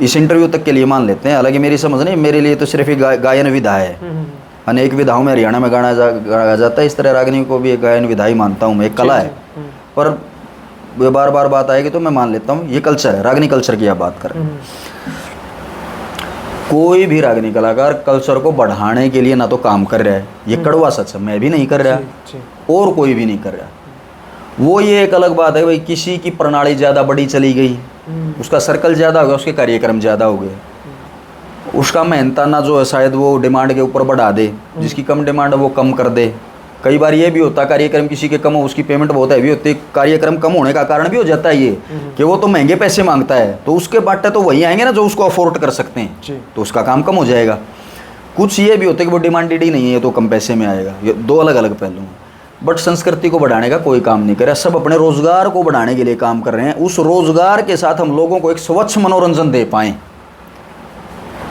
इस इंटरव्यू तक के लिए मान लेते हैं। हालांकि मेरी समझ नहीं, मेरे लिए तो सिर्फ एक गायन विधा है, अनेक विधाओं में हरियाणा में गाया जाता है, इस तरह रागनी को भी एक गायन विधा ही मानता हूँ मैं, एक कला है। पर बार बार बात आएगी तो मैं मान लेता हूँ ये कल्चर है, रागनी कल्चर की आप बात करें। कोई भी रागनी कलाकार कल्चर को बढ़ाने के लिए ना तो काम कर रहा है, ये कड़वा सच है, मैं भी नहीं कर रहा और कोई भी नहीं कर रहा। वो ये एक अलग बात है भाई, किसी की प्रणाली ज़्यादा बड़ी चली गई, उसका सर्कल ज़्यादा हो गया, उसके कार्यक्रम ज़्यादा हो गए, उसका मेहनताना जो है शायद वो डिमांड के ऊपर बढ़ा दे, जिसकी कम डिमांड है वो कम कर दे। कई बार ये भी होता है कार्यक्रम किसी के कम हो, उसकी पेमेंट बहुत हैवी होती है, कार्यक्रम कम होने का कारण भी हो जाता है ये कि वो तो महंगे पैसे मांगता है, तो उसके बाटे तो वही आएंगे ना जो उसको अफोर्ड कर सकते हैं, तो उसका काम कम हो जाएगा। कुछ ये भी होता है कि वो डिमांडेड ही नहीं है तो कम पैसे में आएगा। ये दो अलग अलग पहलू हैं। बट संस्कृति को बढ़ाने का कोई काम नहीं कर रहा, सब अपने रोजगार को बढ़ाने के लिए काम कर रहे हैं। उस रोजगार के साथ हम लोगों को एक स्वच्छ मनोरंजन दे पाएँ,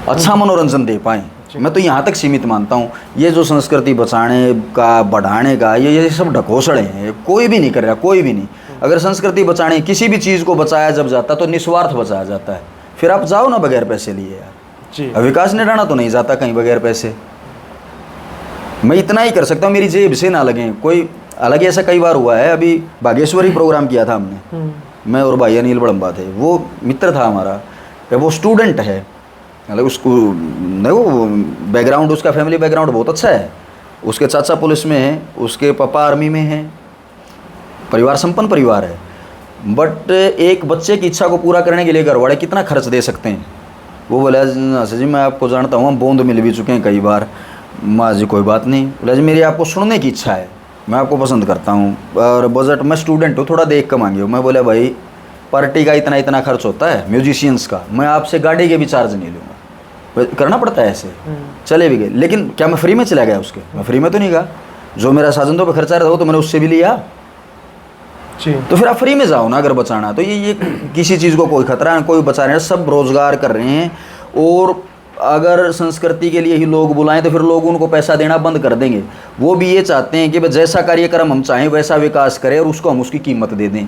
अच्छा मनोरंजन दे पाएँ, मैं तो यहाँ तक सीमित मानता हूँ। ये जो संस्कृति बचाने का, बढ़ाने का, ये सब ढकोसड़े हैं, कोई भी नहीं कर रहा, कोई भी नहीं। अगर संस्कृति बचाने, किसी भी चीज़ को बचाया जब जाता तो निस्वार्थ बचाया जाता है, फिर आप जाओ ना बगैर पैसे लिए यार। विकास निराना तो नहीं जाता कहीं बगैर पैसे। मैं इतना ही कर सकता हूँ, मेरी जेब से ना लगे कोई। हालांकि ऐसा कई बार हुआ है, अभी बागेश्वरी प्रोग्राम किया था हमने, मैं और भाई अनिल बड़म्बा थे, वो मित्र था हमारा, वो स्टूडेंट है, मतलब उसको वो बैकग्राउंड, उसका फैमिली बैकग्राउंड बहुत अच्छा है, उसके चाचा पुलिस में है, उसके पापा आर्मी में हैं, परिवार संपन्न परिवार है। बट एक बच्चे की इच्छा को पूरा करने के लिए घर वाले कितना खर्च दे सकते हैं। वो बोला जी मैं आपको जानता हूँ, हम बूंद मिल भी चुके हैं कई बार। माँ जी कोई बात नहीं, बोला जी मेरी आपको सुनने की इच्छा है, मैं आपको पसंद करता हूँ और बजट, मैं स्टूडेंट हूँ, थोड़ा देख कर मांगिए। मैं बोला भाई पार्टी का इतना खर्च होता है, म्यूजिशियंस का, मैं आपसे गाड़ी के भी चार्ज नहीं लूँगा, करना पड़ता है ऐसे। चले भी गए, लेकिन क्या मैं फ्री में चला गया उसके? मैं फ्री में तो नहीं गया, जो मेरा साजंदों पे खर्चा रहा हो तो मैंने उससे भी लिया। तो फिर आप फ्री में जाओ ना अगर बचाना तो। ये किसी चीज़ को कोई खतरा नहीं, कोई बचा रहे हैं, सब रोजगार कर रहे हैं। और अगर संस्कृति के लिए ही लोग बुलाएं तो फिर लोग उनको पैसा देना बंद कर देंगे। वो भी ये चाहते हैं कि भाई जैसा कार्यक्रम हम चाहें वैसा विकास करें और उसको हम उसकी कीमत दे दें।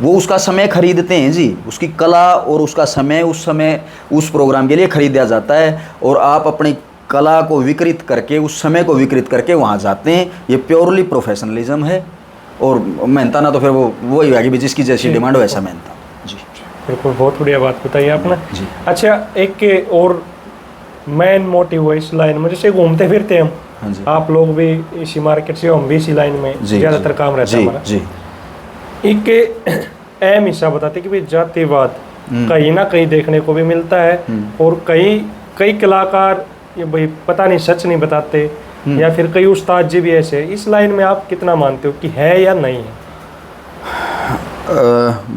वो उसका समय खरीदते हैं जी, उसकी कला और उसका समय उस प्रोग्राम के लिए खरीदा जाता है। और आप अपनी कला को विकृत करके, उस समय को विकृत करके वहाँ जाते हैं। ये प्योरली प्रोफेशनलिज्म है। और मेहनता ना तो फिर वो वही है कि जिसकी जैसी डिमांड वैसा मेहनता। जी बिल्कुल, बहुत बढ़िया बात बताई आपने। जी। अच्छा, एक और मेन मोटिव है इस लाइन में, जैसे घूमते फिरते हम, हाँ जी, आप लोग भी इसी मार्केट से, हम भी इसी लाइन में ज़्यादातर काम रहता है हमारा। जी। एक अहम हिस्सा बताते हैं कि भाई जातिवाद कहीं ना कहीं देखने को भी मिलता है, और कई कलाकार ये भाई पता नहीं सच नहीं बताते, या फिर कई उस्ताद जी भी ऐसे। इस लाइन में आप कितना मानते हो कि है या नहीं है?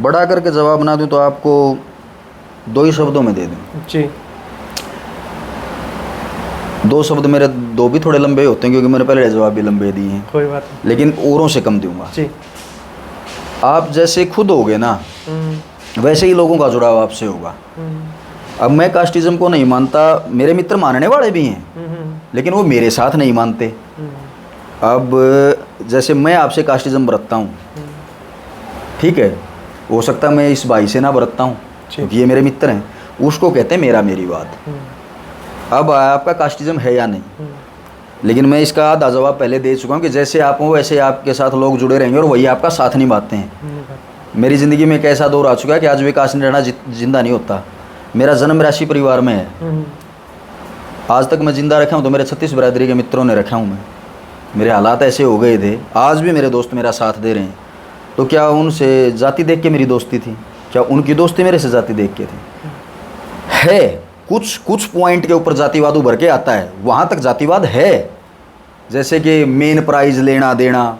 बड़ा करके जवाब ना दूं तो आपको 2 ही शब्दों में दे दूं। जी। 2 शब्द मेरे 2 भी थोड़े लंबे होते हैं क्योंकि मैंने पहले जवाब भी लंबे दिए हैं, कोई बात नहीं, लेकिन औरों से कम दूंगा। जी। आप जैसे खुद होगे ना, वैसे ही लोगों का जुड़ाव आपसे होगा। अब मैं कास्टिज्म को नहीं मानता, मेरे मित्र मानने वाले भी हैं, लेकिन वो मेरे साथ नहीं मानते। अब जैसे मैं आपसे कास्टिज्म बरतता हूँ, ठीक है, हो सकता है मैं इस भाई से ना बरतता हूँ क्योंकि ये मेरे मित्र हैं, उसको कहते हैं मेरा मेरीवाद। अब आपका कास्टिज्म है या नहीं, लेकिन मैं इसका आधा जवाब पहले दे चुका हूँ कि जैसे आप हो वैसे आपके साथ लोग जुड़े रहेंगे और वही आपका साथ निभाते हैं। मेरी ज़िंदगी में एक ऐसा दौर आ चुका है कि आज विकास निराणा जिंदा नहीं होता। मेरा जन्म राशि परिवार में है, आज तक मैं जिंदा रखा हूँ तो मेरे 36 बरादरी के मित्रों ने रखा हूँ मैं। मेरे हालात ऐसे हो गए थे, आज भी मेरे दोस्त मेरा साथ दे रहे हैं। तो क्या उनसे जाति देख के मेरी दोस्ती थी? क्या उनकी दोस्ती मेरे से जाति देख के थी? है, कुछ पॉइंट के ऊपर जातिवाद उभर के आता है, वहाँ तक जातिवाद है। जैसे कि मेन प्राइज लेना देना,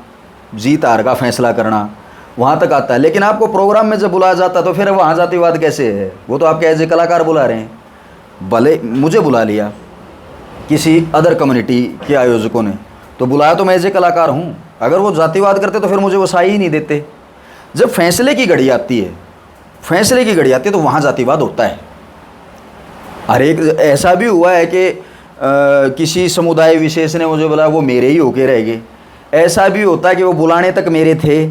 जीत हार का फैसला करना, वहाँ तक आता है। लेकिन आपको प्रोग्राम में जब बुलाया जाता है तो फिर वहाँ जातिवाद कैसे है? वो तो आपके एज ए कलाकार बुला रहे हैं। भले मुझे बुला लिया किसी अदर कम्युनिटी के आयोजकों ने, तो बुलाया तो मैं एज ए कलाकार हूँ। अगर वो जातिवाद करते तो फिर मुझे वो साई ही नहीं देते। जब फैसले की घड़ी आती है तो वहाँ जातिवाद होता है। हर एक ऐसा भी हुआ है कि किसी समुदाय विशेष ने मुझे बोला वो मेरे ही होके रह गए। ऐसा भी होता है कि वो बुलाने तक मेरे थे,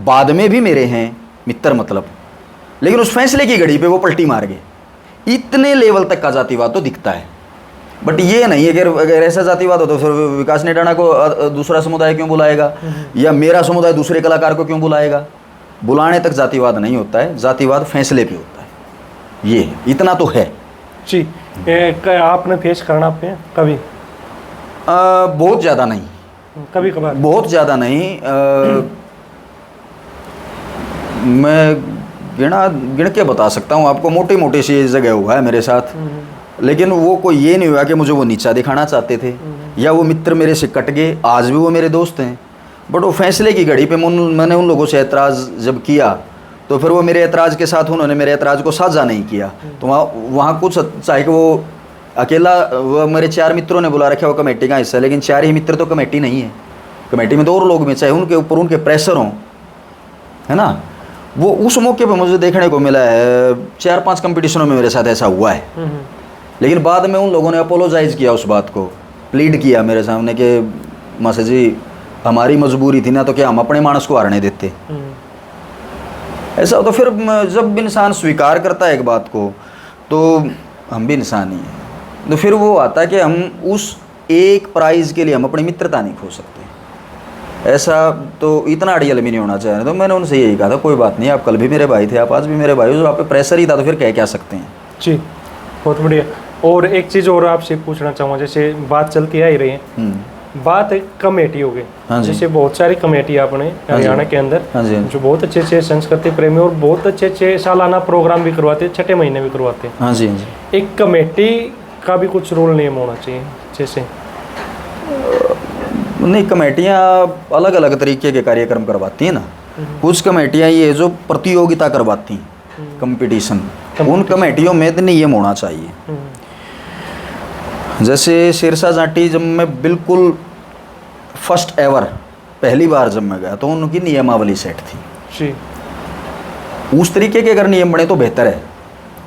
बाद में भी मेरे हैं मित्र मतलब, लेकिन उस फैसले की घड़ी पे वो पलटी मार गए। इतने लेवल तक का जातिवाद तो दिखता है। बट ये नहीं है कि अगर ऐसा जातिवाद हो तो फिर विकास निराणा को दूसरा समुदाय क्यों बुलाएगा, या मेरा समुदाय दूसरे कलाकार को क्यों बुलाएगा? बुलाने तक जातिवाद नहीं होता है, जातिवाद फैसले पे होता है। ये इतना तो है जी। आपने फेस करना पे कभी? बहुत ज़्यादा नहीं, कभी कभार, बहुत ज़्यादा नहीं। मैं गिन के बता सकता हूँ आपको, मोटी मोटी सी जगह हुआ है मेरे साथ, लेकिन वो कोई ये नहीं हुआ कि मुझे वो नीचा दिखाना चाहते थे या वो मित्र मेरे से कट गए। आज भी वो मेरे दोस्त हैं, बट वो फैसले की घड़ी पे मैंने उन लोगों से ऐतराज़ जब किया तो फिर वो मेरे ऐतराज़ के साथ उन्होंने मेरे ऐतराज़ को साझा नहीं किया। तो वहाँ कुछ, चाहे कि वो अकेला, वो मेरे 4 मित्रों ने बुला रखा वो कमेटी का हिस्सा, लेकिन 4 ही मित्र तो कमेटी नहीं है। कमेटी में तो और लोग में, चाहे उनके ऊपर उनके प्रेशर हों, है ना। वो उस मौके पे मुझे देखने को मिला है। 4-5 कंपटीशनों में मेरे साथ ऐसा हुआ है, लेकिन बाद में उन लोगों ने अपोलोजाइज किया, उस बात को प्लीड किया मेरे सामने कि मासा जी हमारी मजबूरी थी ना, तो क्या हम अपने मानस को हारने देते? ऐसा तो फिर जब इंसान स्वीकार करता है एक बात को तो हम भी इंसान ही हैं। तो फिर वो आता है कि हम उस एक प्राइज़ के लिए हम अपनी मित्रता नहीं खो सकते। ऐसा तो इतना अड़ियल भी नहीं होना चाहिए। तो मैंने उनसे यही कहा था, कोई बात नहीं, आप कल भी मेरे भाई थे, आप आज भी मेरे भाई हो, जो आप पे प्रेशर ही था तो फिर कह क्या सकते हैं। जी, बहुत बढ़िया। और एक चीज़ और आपसे पूछना चाहूँगा, जैसे बात चलती आ ही रही है, बात एक कमेटी हो गई। हाँ जी। जैसे बहुत सारी कमेटी आपने हरियाणा के अंदर, हाँ जी, जो बहुत अच्छे अच्छे संस्कृति प्रेमी और बहुत अच्छे अच्छे सालाना प्रोग्राम भी करवाते हैं, छठे महीने भी करवाते हैं। हाँ जी, हाँ जी। एक कमेटी का भी कुछ रूल नियम होना चाहिए। जैसे नहीं, कमेटियाँ अलग अलग तरीके के कार्यक्रम करवाती हैं ना। कुछ कमेटियाँ ये जो प्रतियोगिता करवाती हैं, कंपटीशन, उन कमेटियों में तो नियम होना चाहिए। जैसे सिरसा जाटी जब मैं बिल्कुल फर्स्ट एवर पहली बार जब मैं गया तो उनकी नियमावली सेट थी जी। उस तरीके के अगर नियम बने तो बेहतर है।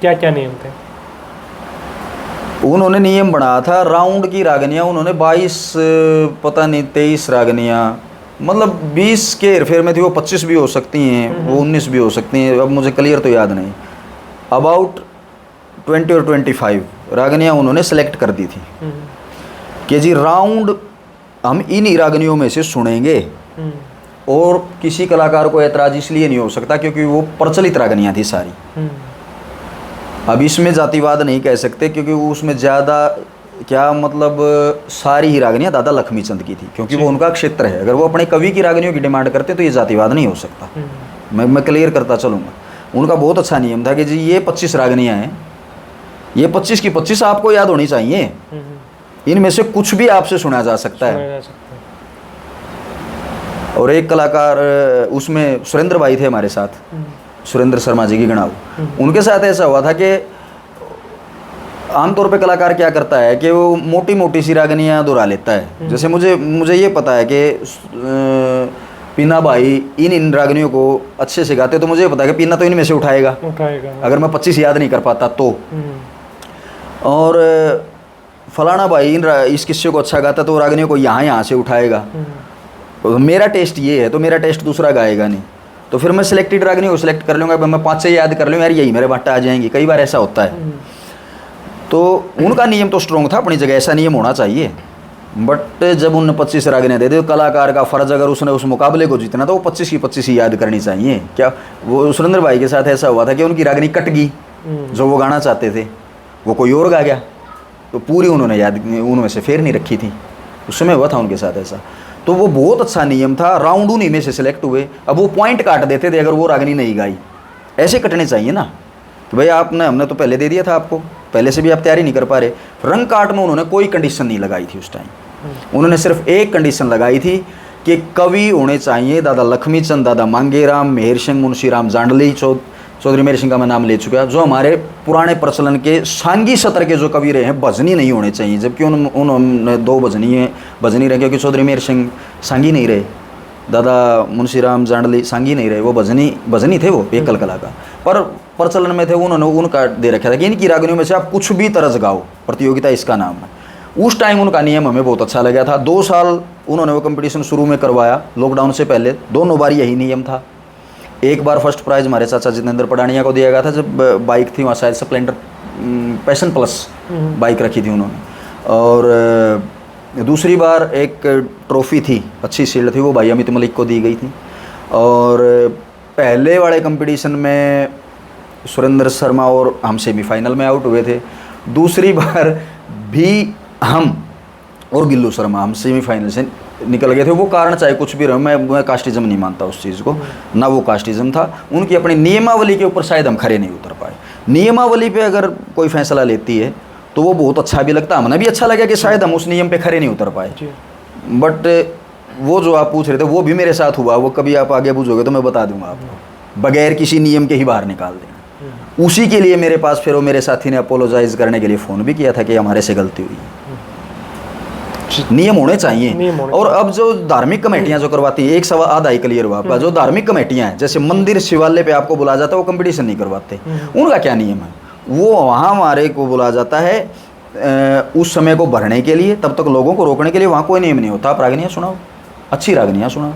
क्या क्या नियम थे? उन्होंने नियम बनाया था राउंड की रागनियाँ, उन्होंने 22 पता नहीं 23 रागनियाँ, मतलब 20 के हेरफेर में थी, वो 25 भी हो सकती हैं, वो 19 भी हो सकती हैं, अब मुझे क्लियर तो याद नहीं। अबाउट 20 और 25 रागनियाँ उन्होंने सेलेक्ट कर दी थी। कि जी राउंड हम इन ही रागनियों में से सुनेंगे, और किसी कलाकार को ऐतराज इसलिए नहीं हो सकता क्योंकि वो प्रचलित रागनियाँ थी सारी। अब इसमें जातिवाद नहीं कह सकते क्योंकि उसमें ज़्यादा क्या मतलब सारी ही रागनियाँ दादा लक्ष्मीचंद की थी, क्योंकि वो उनका क्षेत्र है। अगर वो अपने कवि की रागनियों की डिमांड करते तो ये जातिवाद नहीं हो सकता। मैं क्लियर करता चलूँगा। उनका बहुत अच्छा नियम था कि जी ये 25 रागनियाँ हैं, ये 25 की 25 आपको याद होनी चाहिए, इनमें से कुछ भी आपसे सुना जा सकता है। और एक कलाकार उसमें सुरेंद्र भाई थे हमारे साथ, सुरेंद्र शर्मा जी की गणाऊ, उनके साथ ऐसा हुआ था कि आमतौर पे कलाकार क्या करता है कि वो मोटी मोटी सी रागनियाँ दोहरा लेता है। जैसे मुझे ये पता है कि पीना भाई इन रागनियों को अच्छे से गाते, तो मुझे पता है कि पीना तो इनमें से उठाएगा अगर मैं 25 याद नहीं कर पाता तो। और फलाना भाई इस किस्से को अच्छा गाता तो रागनियों को यहाँ से उठाएगा। मेरा टेस्ट ये है तो मेरा टेस्ट दूसरा गाएगा नहीं, तो फिर मैं सिलेक्टेड रागनी को सिलेक्ट कर लूँगा, मैं 5 से याद कर लूँगा, यार यही मेरे बाटा आ जाएंगी। कई बार ऐसा होता है। तो उनका नियम तो स्ट्रॉन्ग था अपनी जगह, ऐसा नियम होना चाहिए। बट जब उन्होंने 25 रागनियाँ दे दी, तो कलाकार का फ़र्ज अगर उसने उस मुकाबले को जीतना तो वो 25 की 25 ही याद करनी चाहिए। क्या वो सुरेंद्र भाई के साथ ऐसा हुआ था कि उनकी रागनी कट गई, जो वो गाना चाहते थे वो कोई और गा गया, तो पूरी उन्होंने याद उनमें से फेर नहीं रखी थी। उस समय हुआ था उनके साथ ऐसा। तो वो बहुत अच्छा नियम था। राउंड उन्हीं में से सिलेक्ट हुए। अब वो पॉइंट काट देते थे अगर वो रागनी नहीं गाई। ऐसे कटने चाहिए ना कि भाई हमने तो पहले दे दिया था आपको, पहले से भी आप तैयारी नहीं कर पा रहे। रंग काट में उन्होंने कोई कंडीशन नहीं लगाई थी उस टाइम। उन्होंने सिर्फ एक कंडीशन लगाई थी कि कवि होने चाहिए दादा लक्ष्मीचंद, दादा मांगेराम, मेहर सिंह, मुंशीराम जांडली, चौधरी मेहर सिंह का मैं नाम ले चुका, जो हमारे पुराने प्रचलन के सांगी सत्र के जो कवि रहे हैं, भजनी नहीं होने चाहिए। जबकि उन्होंने 2 भजनी रहे, क्योंकि चौधरी मेहर सिंह सांगी नहीं रहे, दादा मुंशीराम जांडली सांगी नहीं रहे, वो भजनी थे, वो एकल कलाकार। पर प्रचलन में थे, उन्होंने उनका दे रखा था कि इनकी रागनियों में से आप कुछ भी तरज गाओ, प्रतियोगिता इसका नाम है। उस टाइम उनका नियम हमें बहुत अच्छा लगा था। 2 साल उन्होंने वो कंपटीशन शुरू में करवाया, लॉकडाउन से पहले। दोनों बार यही नियम था। एक बार फर्स्ट प्राइज़ हमारे चाचा जितेंद्र पडानिया को दिया गया था, जब बाइक थी वहाँ शायद स्प्लेंडर पैशन प्लस बाइक रखी थी उन्होंने। और दूसरी बार एक ट्रॉफ़ी थी, अच्छी शील्ड थी, वो भाई अमित मलिक को दी गई थी। और पहले वाले कंपटीशन में सुरेंद्र शर्मा और हम सेमीफाइनल में आउट हुए थे। दूसरी बार भी हम और गिल्लू शर्मा हम सेमीफाइनल से निकल गए थे। वो कारण चाहे कुछ भी रहे, मैं कास्टिज्म नहीं मानता उस चीज़ को, ना वो कास्टिज्म था। उनकी अपनी नियमावली के ऊपर शायद हम खरे नहीं उतर पाए। नियमावली पे अगर कोई फैसला लेती है तो वो बहुत अच्छा भी लगता है, हमें भी अच्छा लगा कि शायद हम उस नियम पे खरे नहीं उतर पाए। बट वो जो आप पूछ रहे थे वो भी मेरे साथ हुआ। वो कभी आप आगे पूछोगे तो मैं बता दूंगा आपको, बगैर किसी नियम के ही बाहर निकाल देंगे। उसी के लिए मेरे पास फिर वो मेरे साथी ने अपोलोजाइज करने के लिए फ़ोन भी किया था कि हमारे से गलती हुई है। नियम होने चाहिए। और अब जो धार्मिक कमेटियां जो करवाती हैं, एक सवाल आधा ही क्लियर हुआ आपका, जो धार्मिक कमेटियां हैं, जैसे मंदिर शिवालय पे आपको बुलाया जाता है, वो कंपटीशन नहीं करवाते, उनका क्या नियम है? वो वहाँ हमारे को बुलाया जाता है उस समय को भरने के लिए, तब तक लोगों को रोकने के लिए वहाँ कोई नियम नहीं होता। आप रागनियाँ सुनाओ, अच्छी रागनियाँ सुनाओ,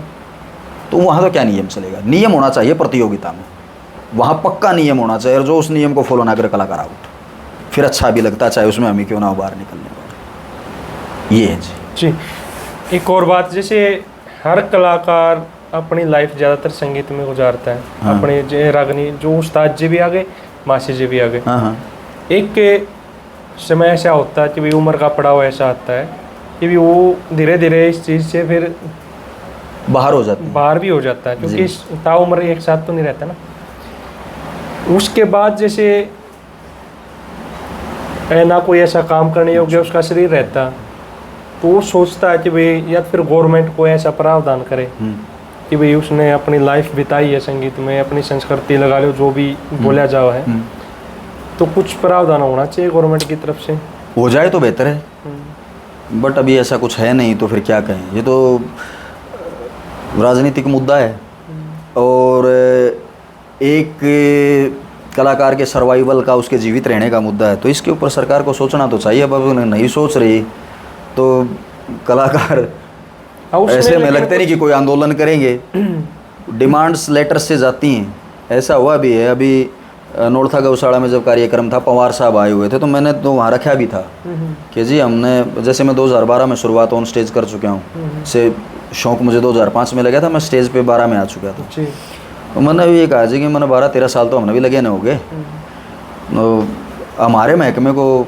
तो वहाँ तो क्या नियम चलेगा? नियम होना चाहिए प्रतियोगिता में, वहाँ पक्का नियम होना चाहिए। और जो उस नियम को फॉलो ना करे कलाकार आउट, फिर अच्छा भी लगता, चाहे उसमें हमें क्यों ना हो बाहर निकलने वाले। ये है जी। एक और बात, जैसे हर कलाकार अपनी लाइफ ज़्यादातर संगीत में गुजारता है। हाँ। अपने रागनी जो उस्ताद जी भी आ गए, मासी जी भी आ गए। हाँ। एक समय ऐसा होता है कि भी उम्र का पड़ाव ऐसा आता है कि भी वो धीरे धीरे इस चीज़ से फिर बाहर भी हो जाता है, क्योंकि ताउम्र एक साथ तो नहीं रहता ना। उसके बाद जैसे ना कोई ऐसा काम करने योग्य उसका शरीर रहता, तो वो सोचता है कि भाई या फिर गवर्नमेंट को ऐसा प्रावधान करे कि भाई उसने अपनी लाइफ बिताई है संगीत में, अपनी संस्कृति लगा लो, जो भी बोला जाओ है, तो कुछ प्रावधान होना चाहिए गवर्नमेंट की तरफ से। हो जाए तो बेहतर है, बट अभी ऐसा कुछ है नहीं, तो फिर क्या कहें। ये तो राजनीतिक मुद्दा है और एक कलाकार के सर्वाइवल का, उसके जीवित रहने का मुद्दा है। तो इसके ऊपर सरकार को सोचना तो चाहिए। अब उन्हें नहीं सोच रही तो कलाकार ऐसे में लगते नहीं कि कोई आंदोलन करेंगे। डिमांड्स लेटर से जाती हैं। ऐसा हुआ भी है, अभी नोरथा गौशाला में जब कार्यक्रम था, पवार साहब आए हुए थे, तो मैंने तो वहाँ रखा भी था कि जी हमने, जैसे मैं 2012 में शुरुआत ऑन स्टेज कर चुका हूँ, से शौक मुझे 2005 में लगा था, मैं स्टेज पे 12 में आ चुका था। तो मैंने भी ये कहा जी कि मैंने 12-13 साल तो हमने भी लगे न हो गए। तो हमारे महकमे को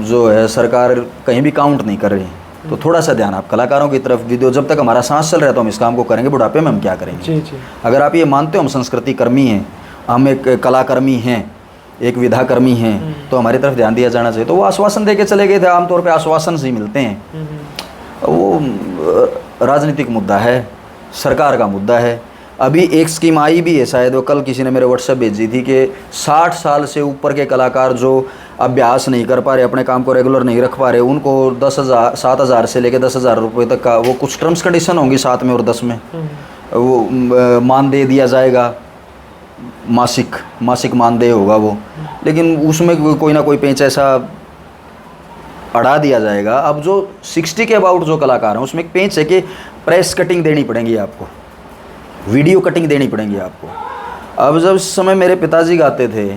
जो है सरकार कहीं भी काउंट नहीं कर रही, तो थोड़ा सा ध्यान आप कलाकारों की तरफ भी दो। जब तक हमारा सांस चल रहा है तो हम इस काम को करेंगे, बुढ़ापे में हम क्या करेंगे। अगर आप ये मानते हो हम संस्कृति कर्मी हैं, हम एक कलाकर्मी हैं, एक विधाकर्मी हैं, तो हमारी तरफ ध्यान दिया जाना चाहिए। तो वो आश्वासन दे के चले गए थे, आमतौर पे आश्वासन से ही मिलते हैं। वो राजनीतिक मुद्दा है, सरकार का मुद्दा है। अभी एक स्कीम आई भी है शायद, वो कल किसी ने मेरे व्हाट्सएप भेजी थी कि 60 साल से ऊपर के कलाकार जो अभ्यास नहीं कर पा रहे, अपने काम को रेगुलर नहीं रख पा रहे, उनको 7,000 से लेकर 10,000 रुपये तक का, वो कुछ टर्म्स कंडीशन होंगी 7 में और 10 में, वो मानदेय दिया जाएगा, मासिक मानदेय होगा वो। लेकिन उसमें कोई ना कोई पेंच ऐसा अड़ा दिया जाएगा। अब जो 60 के अबाउट जो कलाकार हैं उसमें एक पेंच है कि प्रेस कटिंग देनी पड़ेगी आपको, वीडियो कटिंग देनी पड़ेगी आपको। अब जब इस समय मेरे पिताजी गाते थे,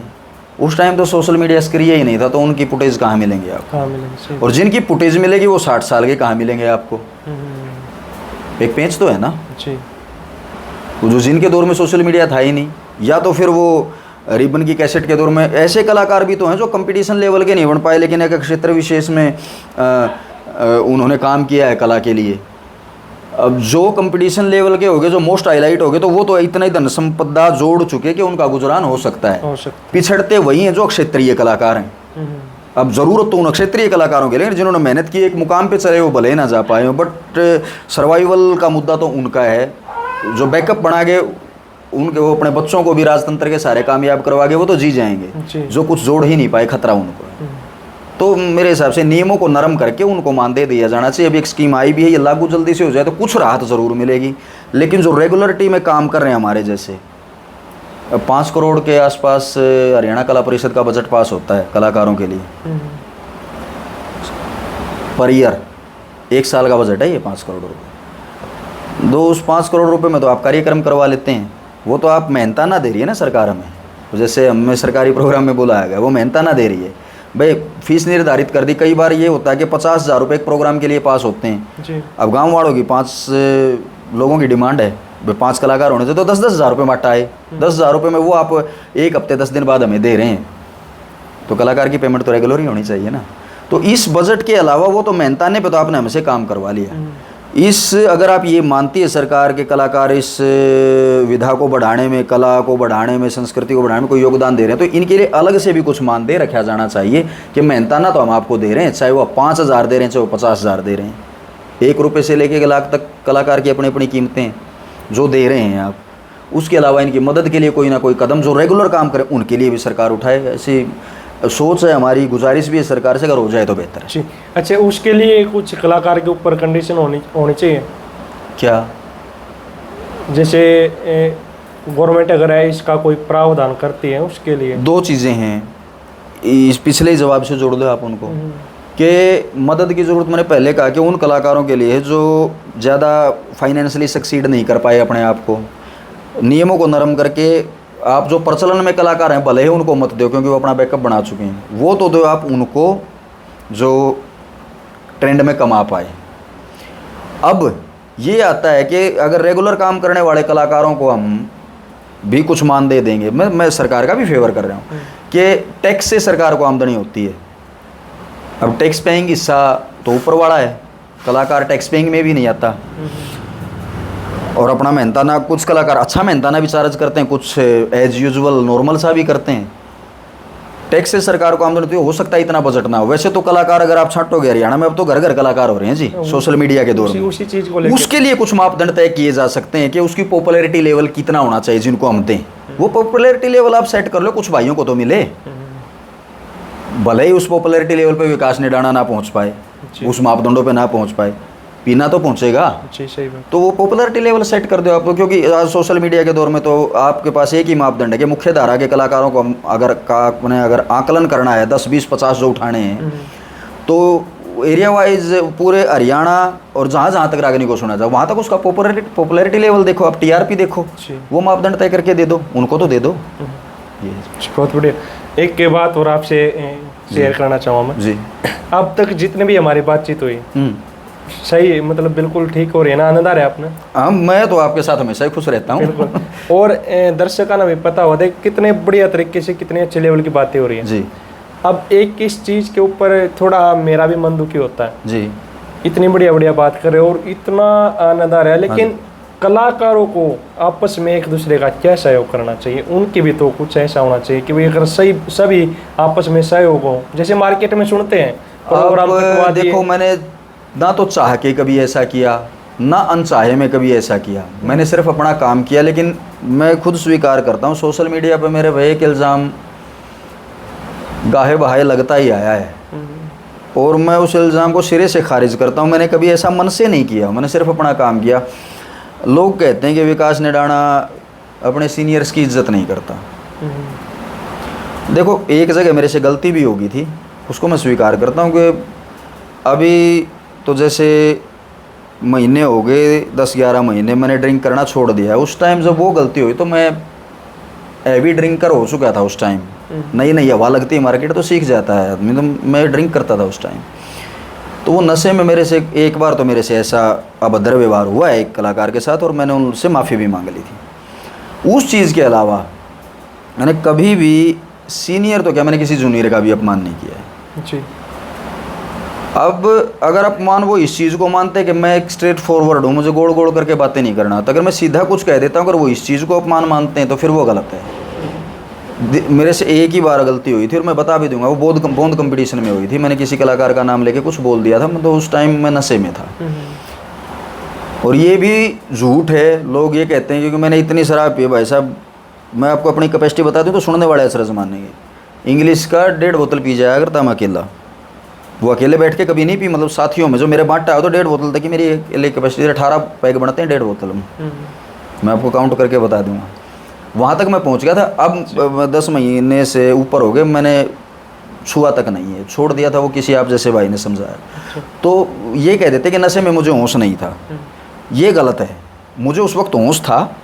उस टाइम तो सोशल मीडिया सक्रिय ही नहीं था, तो उनकी फुटेज कहाँ मिलेंगे आपको? और जिनकी फुटेज मिलेगी वो 60 साल के कहाँ मिलेंगे आपको? एक पेंच तो है ना जी। जो जिनके दौर में सोशल मीडिया था ही नहीं, या तो फिर वो रिबन की कैसेट के दौर में, ऐसे कलाकार भी तो हैं जो कंपटीशन लेवल के नहीं बन पाए, लेकिन एक क्षेत्र विशेष में उन्होंने काम किया है कला के लिए। अब जो कंपटीशन लेवल के हो गए, जो मोस्ट हाईलाइट हो गए, तो वो तो इतना ही धन संपदा जोड़ चुके कि उनका गुजरान हो सकता है। पिछड़ते वही हैं जो क्षेत्रीय कलाकार हैं। अब ज़रूरत तो उन क्षेत्रीय कलाकारों के लिए जिन्होंने मेहनत की, एक मुकाम पे चले, वो भले ही ना जा पाए हो, बट सर्वाइवल का मुद्दा तो उनका है। जो बैकअप बना के उनके, वो अपने बच्चों को भी राजतंत्र के सारे कामयाब करवा के वो तो जी जाएंगे, जो कुछ जोड़ ही नहीं पाए, खतरा उनको। तो मेरे हिसाब से नियमों को नरम करके उनको मानदेय दिया जाना चाहिए। अभी एक स्कीम आई भी है, ये लागू जल्दी से हो जाए तो कुछ राहत ज़रूर मिलेगी। लेकिन जो रेगुलरिटी में काम कर रहे हैं हमारे जैसे, 5 करोड़ के आसपास हरियाणा कला परिषद का बजट पास होता है कलाकारों के लिए पर ईयर, 1 साल का बजट है ये 5 करोड़ रुपये। उस 5 करोड़ रुपये में तो आप कार्यक्रम करवा लेते हैं, वो तो आप मेहनताना दे रही है ना सरकार हमें। जैसे हमें सरकारी प्रोग्राम में बुलाया गया, वो मेहनताना दे रही है भाई, फीस निर्धारित कर दी। कई बार ये होता है कि 50,000 रुपये एक प्रोग्राम के लिए पास होते हैं जी। अब गांव वालों की 5 लोगों की डिमांड है, 5 कलाकार होने से, तो 10,000 रुपये मट्टा आए। 10,000 रुपये में वो आप 1 हफ्ते 10 दिन बाद हमें दे रहे हैं, तो कलाकार की पेमेंट तो रेगुलर ही होनी चाहिए ना। तो इस बजट के अलावा वो तो मेहनताने पे तो आपने हमसे काम करवा लिया। इस, अगर आप ये मानती है सरकार के कलाकार इस विधा को बढ़ाने में, कला को बढ़ाने में, संस्कृति को बढ़ाने में कोई योगदान दे रहे हैं, तो इनके लिए अलग से भी कुछ मानदेय रखा जाना चाहिए कि मेहनताना तो हम आपको दे रहे हैं, चाहे वो 5,000 दे रहे हैं, चाहे वो 50,000 दे रहे हैं। 1 रुपये से लेके 1 लाख तक कलाकार की अपनी अपनी कीमतें जो दे रहे हैं आप। उसके अलावा इनकी मदद के लिए कोई ना कोई कदम जो रेगुलर काम करें उनके लिए भी सरकार उठाए, ऐसी सोच है हमारी, गुजारिश भी है सरकार से, अगर हो जाए तो बेहतर है जी। अच्छा, उसके लिए कुछ कलाकार के ऊपर कंडीशन होनी चाहिए क्या? जैसे गवर्नमेंट अगर है इसका कोई प्रावधान करती है, उसके लिए 2 चीज़ें हैं। इस पिछले जवाब से जोड़ दो आप उनको कि मदद की ज़रूरत मैंने पहले कहा कि उन कलाकारों के लिए जो ज़्यादा फाइनेंशियली सक्सीड नहीं कर पाए अपने आप को, नियमों को नरम करके आप जो प्रचलन में कलाकार हैं भले ही उनको मत दो, क्योंकि वो अपना बैकअप बना चुके हैं, वो तो दो आप उनको जो ट्रेंड में कमा पाए। अब ये आता है कि अगर रेगुलर काम करने वाले कलाकारों को हम भी कुछ मानदेय देंगे, मैं सरकार का भी फेवर कर रहा हूँ कि टैक्स से सरकार को आमदनी होती है। अब टैक्स पेइंग हिस्सा तो ऊपर वाला है, कलाकार टैक्स पेइंग में भी नहीं आता, और अपना मेहनताना, कुछ कलाकार अच्छा मेहनताना भी चार्ज करते हैं, कुछ एज यूजुअल नॉर्मल सा भी करते हैं। टैक्स से सरकार को आमदनी हो सकता है इतना बजट ना हो। वैसे तो कलाकार अगर आप छांटोगे हरियाणा में, अब तो घर घर कलाकार हो रहे हैं जी सोशल मीडिया के दौर में। उसी चीज को उसके लिए कुछ मापदंड तय किए जा सकते हैं कि उसकी पॉपुलैरिटी लेवल कितना होना चाहिए जिनको हम दें। वो पॉपुलैरिटी लेवल आप सेट कर लो, कुछ भाइयों को तो मिले, भले ही उस पॉपुलैरिटी लेवल पे विकास निडाना ना पहुंच पाए, उस मापदंडों पे ना पहुंच पाए, पीना तो पहुंचेगा जी। सही बात। तो वो पॉपुलैरिटी लेवल सेट कर दो आप, क्योंकि आज सोशल मीडिया के दौर में तो आपके पास एक ही मापदंड है कि मुख्य धारा के कलाकारों को अगर आकलन करना है 10, 20, 50 जो उठाने हैं, तो एरिया वाइज पूरे हरियाणा और जहाँ तक रागनी को सुना जाए वहाँ तक उसका पॉपुलैरिटी लेवल देखो, आप TRP देखो, वो मापदंड तय करके दे दो, उनको तो दे दो। ये बहुत बढ़िया। एक के बात और आपसे शेयर करना चाहूँगा मैं जी। अब तक जितने भी हमारी बातचीत हुई सही मतलब बिल्कुल ठीक हो रही है ना, आनंद आ रहा है आपने? हाँ, मैं तो आपके साथ हमेशा ही खुश रहता हूँ। बिल्कुल। और दर्शकों ने भी पता होता है कितने बढ़िया तरीके से कितने अच्छे लेवल की बातें हो रही हैं जी। अब एक इस चीज़ के ऊपर थोड़ा मेरा भी मन दुखी होता है जी। इतनी बढ़िया बढ़िया बात कर रहे हो और इतना आनंद आ रहा है, लेकिन कलाकारों को आपस में एक दूसरे का क्या सहयोग करना चाहिए? उनके भी तो कुछ ऐसा होना चाहिए कि भाई अगर सही सभी आपस में सहयोग हो, जैसे मार्केट में सुनते हैं प्रोग्राम कटवा दिए। देखो, मैंने ना तो चाह के कभी ऐसा किया, ना अनचाहे में कभी ऐसा किया। मैंने सिर्फ अपना काम किया। लेकिन मैं खुद स्वीकार करता हूँ, सोशल मीडिया पे मेरे भाई एक इल्ज़ाम गाहे बहाए लगता ही आया है और मैं उस इल्ज़ाम को सिरे से खारिज करता हूँ। मैंने कभी ऐसा मन से नहीं किया, मैंने सिर्फ अपना काम किया। लोग कहते हैं कि विकास निडाना अपने सीनियर्स की इज्जत नहीं करता। देखो, एक जगह मेरे से गलती भी होगी थी, उसको मैं स्वीकार करता हूँ कि अभी तो जैसे महीने हो गए 10-11 महीने मैंने ड्रिंक करना छोड़ दिया। उस टाइम जब वो गलती हुई तो मैं हैवी ड्रिंकर हो चुका था। उस टाइम नई हवा लगती है मार्केट तो सीख जाता है आदमी, तो मैं ड्रिंक करता था उस टाइम। तो वो नशे में मेरे से एक बार तो मेरे से ऐसा अभद्र व्यवहार हुआ है एक कलाकार के साथ और मैंने उनसे माफ़ी भी मांग ली थी। उस चीज़ के अलावा मैंने कभी भी सीनियर तो क्या, मैंने किसी जूनियर का भी अपमान नहीं किया है जी। अब अगर अपमान वो इस चीज़ को मानते हैं कि मैं एक स्ट्रेट फॉरवर्ड हूँ, मुझे गोड़ गोड़ करके बातें नहीं करना, तो अगर मैं सीधा कुछ कह देता हूँ अगर वो इस चीज़ को अपमान मानते हैं तो फिर वो गलत है। मेरे से एक ही बार गलती हुई थी और मैं बता भी दूंगा, वो बोंद कंपटीशन में हुई थी। मैंने किसी कलाकार का नाम लेके कुछ बोल दिया था, मतलब उस टाइम मैं नशे में था। और ये भी झूठ है, लोग ये कहते हैं क्योंकि मैंने इतनी शराब पी। भाई साहब, मैं आपको अपनी कैपेसिटी बता दूं तो सुनने वाले असर मानेंगे। इंग्लिश का 1.5 बोतल पी जाया करता मैं अकेला। वो अकेले बैठ के कभी नहीं पी, मतलब साथियों में जो मेरे बांटा हो तो 1.5 बोतल तक की मेरी अकेले कैपेसिटी। 18 पैक बनते हैं 1.5 बोतल में, मैं आपको काउंट करके बता दूंगा। वहाँ तक मैं पहुँच गया था। अब 10 महीने से ऊपर हो गए, मैंने छुआ तक नहीं है, छोड़ दिया था। वो किसी आप जैसे भाई ने समझाया। तो ये कह देते कि नशे में मुझे होश नहीं था, ये गलत है। मुझे उस वक्त होश था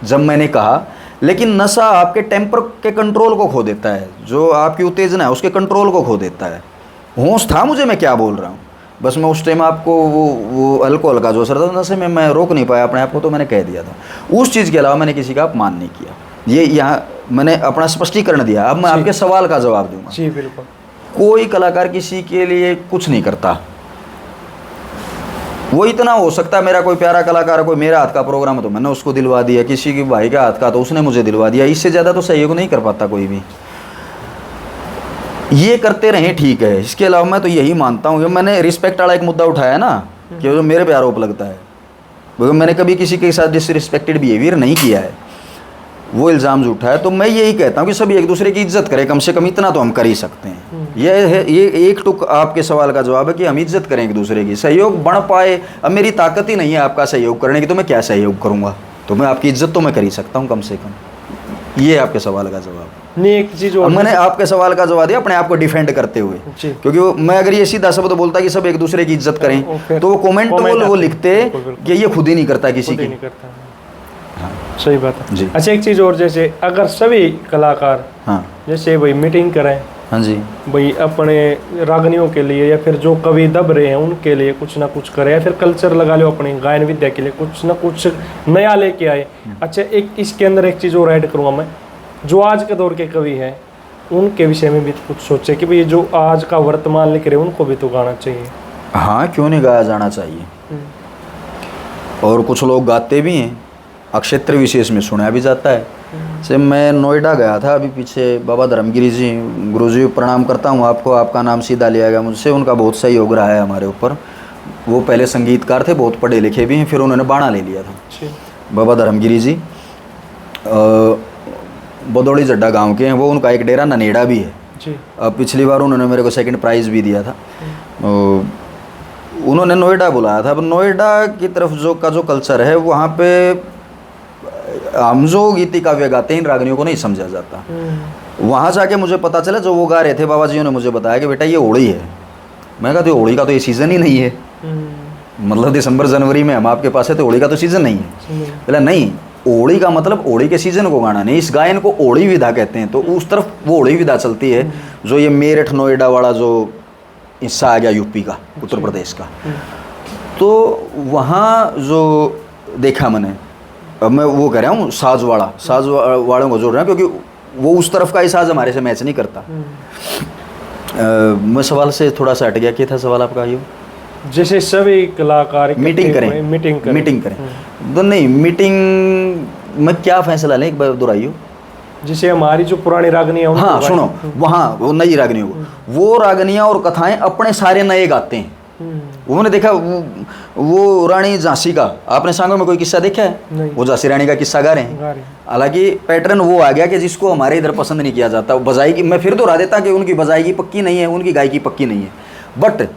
जब मैंने कहा, लेकिन नशा आपके टेम्पर के कंट्रोल को खो देता है, जो आपकी उत्तेजना है उसके कंट्रोल को खो देता है। होश था मुझे, मैं क्या बोल रहा हूँ, बस मैं उस टाइम आपको वो अल्कोहल का जो असर था नशे में मैं रोक नहीं पाया अपने आप को, तो मैंने कह दिया था। उस चीज़ के अलावा मैंने किसी का अपमान नहीं किया। ये यहाँ मैंने अपना स्पष्टीकरण दिया। अब मैं आपके सवाल का जवाब दूंगा। जी बिल्कुल। कोई कलाकार किसी के लिए कुछ नहीं करता। वो इतना हो सकता है, मेरा कोई प्यारा कलाकार, कोई मेरा हाथ का प्रोग्राम है तो मैंने उसको दिलवा दिया, किसी के भाई का हाथ का तो उसने मुझे दिलवा दिया। इससे ज़्यादा तो सहयोग नहीं कर पाता कोई भी। ये करते रहें, ठीक है। इसके अलावा मैं तो यही मानता हूँ, मैंने रिस्पेक्ट वाला एक मुद्दा उठाया ना कि जो मेरे पे आरोप लगता है, क्योंकि मैंने कभी किसी के साथ डिसरिस्पेक्टेड बिहेवियर नहीं किया है, वो इल्ज़ाम झूठा है। तो मैं यही कहता हूँ कि सभी एक दूसरे की इज्जत करें, कम से कम इतना तो हम कर ही सकते हैं। ये एक टुक आपके सवाल का जवाब है कि हम इज्जत करें एक दूसरे की, सहयोग बढ़ पाए। अब मेरी ताकत ही नहीं है आपका सहयोग करने की, तो मैं क्या सहयोग करूँगा? तो मैं आपकी इज्जत तो मैं कर ही सकता हूँ कम से कम। ये आपके सवाल का जवाब। नहीं, एक चीज़ और मैंने आपके सवाल का जवाब दिया अपने आप को डिफेंड करते हुए, क्योंकि मैं अगर ये सीधा शब्द बोलता कि सब एक दूसरे की इज्जत करें तो वो कमेंट वो लिखते कि ये खुद ही नहीं करता किसी की। हाँ, सही बात है जी। अच्छा, एक चीज़ और, जैसे अगर सभी कलाकार हाँ जैसे भाई मीटिंग करें, हाँ जी, भाई अपने रागनियों के लिए या फिर जो कवि दब रहे हैं उनके लिए कुछ ना कुछ करें, या फिर कल्चर लगा लो अपनी गायन विद्या के लिए कुछ ना कुछ नया लेके आए। अच्छा, एक इसके अंदर एक चीज़ और ऐड करूँगा मैं, जो आज के दौर के कवि हैं उनके विषय में भी कुछ सोचे कि भाई जो आज का वर्तमान लिख रहे हैं उनको भी तो गाना चाहिए। हाँ, क्यों नहीं गाया जाना चाहिए। और कुछ लोग गाते भी हैं, क्षेत्र विशेष में सुना भी जाता है। जैसे मैं नोएडा गया था अभी पीछे, बाबा धर्मगिरी जी, गुरुजी प्रणाम करता हूँ आपको, आपका नाम सीधा लिया गया मुझसे, उनका बहुत सहयोग रहा है हमारे ऊपर। वो पहले संगीतकार थे, बहुत पढ़े लिखे भी हैं, फिर उन्होंने बाणा ले लिया था। बाबा धर्मगिरी जी बदौड़ी जड्डा गांव के हैं, वो उनका एक डेरा ननेड़ा भी है जी। अब पिछली बार उन्होंने मेरे को सेकंड प्राइज़ भी दिया था। उन्होंने नोएडा बुलाया था। अब नोएडा की तरफ जो कल्चर है वहाँ पे हम जो गीति काव्य गाते हैं इन रागनियों को नहीं समझा जाता। वहाँ जाके मुझे पता चला, जो वो गा रहे थे बाबा जी ने मुझे बताया कि बेटा ये होली है। मैं कहा तो होली का तो ये सीज़न ही नहीं है, मतलब दिसंबर जनवरी में हम आपके पास है तो होली का तो सीज़न नहीं है। बोला नहीं, ओड़ी का मतलब ओड़ी के सीजन को गाना नहीं, इस गायन को ओड़ी विधा कहते हैं। तो उस तरफ वो ओड़ी विधा चलती है, जो ये मेरठ नोएडा वाला जो हिस्सा आ गया यूपी का, उत्तर प्रदेश का। तो वहाँ जो देखा मैंने, अब मैं वो कह रहा हूँ साज वालों को जोड़ रहा हूँ, क्योंकि वो उस तरफ का ही साज हमारे से मैच नहीं करता। मैं सवाल से थोड़ा सा हट गया, क्या था सवाल आपका? ये जैसे सभी कलाकार मीटिंग करें तो नहीं, मीटिंग में क्या फैसला लें, एक बार दोहराइयो। जैसे हमारी जो पुरानी रागनियाँ, हाँ सुनो, वहाँ वो नई रागनियों को, वो रागनियाँ और कथाएं अपने सारे नए गाते हैं। उन्होंने देखा वो रानी झांसी का, आपने सांगों में कोई किस्सा देखा है? वो झांसी रानी का किस्सा गा रहे हैं। हालांकि पैटर्न वो आ गया कि जिसको हमारे इधर पसंद नहीं किया जाता, बजाएगी, मैं फिर दोहरा देता कि उनकी बजाएगी पक्की नहीं है, उनकी गायकी पक्की नहीं है, बट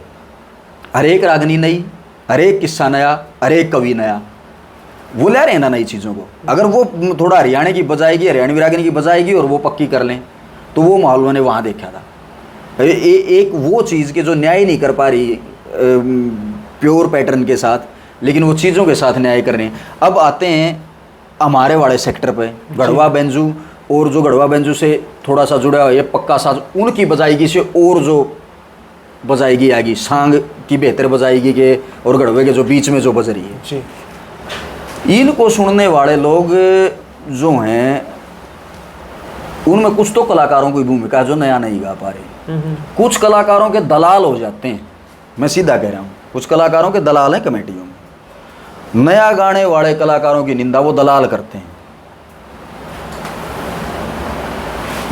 हर एक रागनी नई, हर एक किस्सा नया, हर एक कवि नया, वो ले रहे हैं ना नई चीज़ों को। अगर वो थोड़ा हरियाणा की बजाएगी, हरियाणवी रागनी की बजाएगी और वो पक्की कर लें, तो वो माहौल मैंने वहाँ देखा था। एक वो चीज़ के जो न्याय नहीं कर पा रही प्योर पैटर्न के साथ, लेकिन वो चीज़ों के साथ न्याय कर रहे हैं। अब आते हैं हमारे वाले सेक्टर पे, गढ़वा बेंजू, और जो गढ़वा बेंजू से थोड़ा सा जुड़ा है पक्का साज, उनकी बजाएगी से और जो बजाएगी आएगी, सांग की बेहतर बजाएगी के और गढ़वे के जो बीच में जो बज रही है जी। इनको सुनने वाले लोग जो हैं, उनमें कुछ तो कलाकारों की भूमिका जो नया नहीं गा पा रहे, कुछ कलाकारों के दलाल हो जाते हैं। मैं सीधा कह रहा हूँ, कुछ कलाकारों के दलाल हैं कमेटियों में। नया गाने वाले कलाकारों की निंदा वो दलाल करते हैं।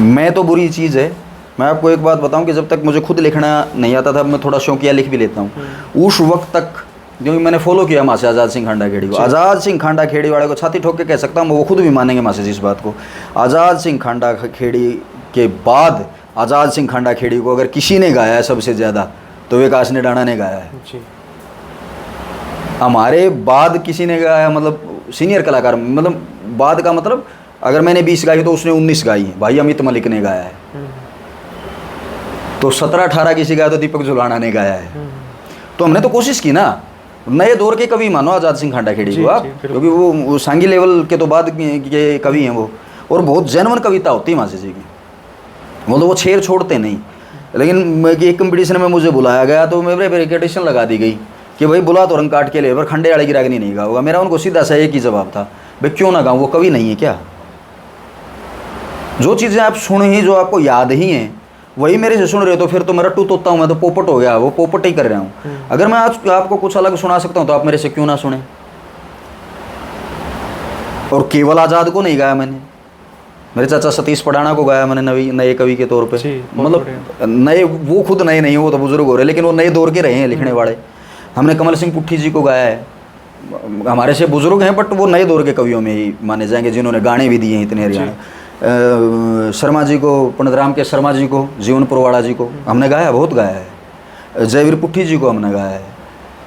मैं तो बुरी चीज़ है। मैं आपको एक बात बताऊं कि जब तक मुझे खुद लिखना नहीं आता था, मैं थोड़ा शौकिया लिख भी लेता हूँ। उस वक्त तक जो मैंने फॉलो किया माँ से आज़ाद सिंह खांडा खेड़ी को, आज़ाद सिंह खांडा खेड़ी वाले को छाती ठोक के कह सकता हूँ, वो खुद भी मानेंगे माँ से जिस बात को। आज़ाद सिंह खांडा खेड़ी के बाद आज़ाद सिंह खांडा खेड़ी को अगर किसी ने गाया है सबसे ज़्यादा, तो विकास ने डाणा ने गाया है। हमारे बाद किसी ने गाया, मतलब सीनियर कलाकार, मतलब बाद का मतलब अगर मैंने 20 गाई तो उसने 19 गाई है। भाई अमित मलिक ने गाया है। तो 17-18 किसी गाया तो दीपक जुलाना ने गाया है। तो हमने तो कोशिश की ना, नए दौर के कवि मानो आज़ाद सिंह खांडा खेड़ी को आप, क्योंकि वो सांगी लेवल के तो बाद के कवि हैं वो, और बहुत जेन्युइन कविता होती है मासी जी की, मतलब वो छेड़ छोड़ते नहीं। लेकिन एक कंपटीशन में मुझे बुलाया गया तो मेरे बैरिकेडेशन लगा दी गई कि भाई बुला तो रंग काट के ले, पर खंडे वाले की रागनी नहीं गाऊंगा। मेरा उनको सीधा सा एक ही जवाब था, भाई क्यों ना गाऊँ, वो कवि नहीं है क्या? जो चीज़ें आप सुन ही, जो आपको याद ही हैं, वही मेरे से सुन रहे हो, तो फिर तो मेरा टू तोता हूँ, मैं तो पोपट हो गया, वो पोपट ही कर रहा हूँ। अगर मैं आज आपको कुछ अलग सुना सकता हूँ तो आप मेरे से क्यों ना सुने। और केवल आज़ाद को नहीं गाया मैंने, मेरे चाचा सतीश पढ़ाना को गाया मैंने नए कवि के तौर पे। मतलब नए, वो खुद नए नहीं, वो तो बुजुर्ग हो रहे, लेकिन वो नए दौर के रहे हैं लिखने वाले। हमने कमल सिंह पुट्ठी जी को गाया है, हमारे से बुजुर्ग हैं, बट वो नए दौर के कवियों में ही माने जाएंगे, जिन्होंने गाने भी दिए हैं इतने हरियाणा। शर्मा जी को, पंडित राम के शर्मा जी को, जीवन पुरवाड़ा जी को हमने गाया, बहुत गाया है। जयवीर पुट्ठी जी को हमने गाया है,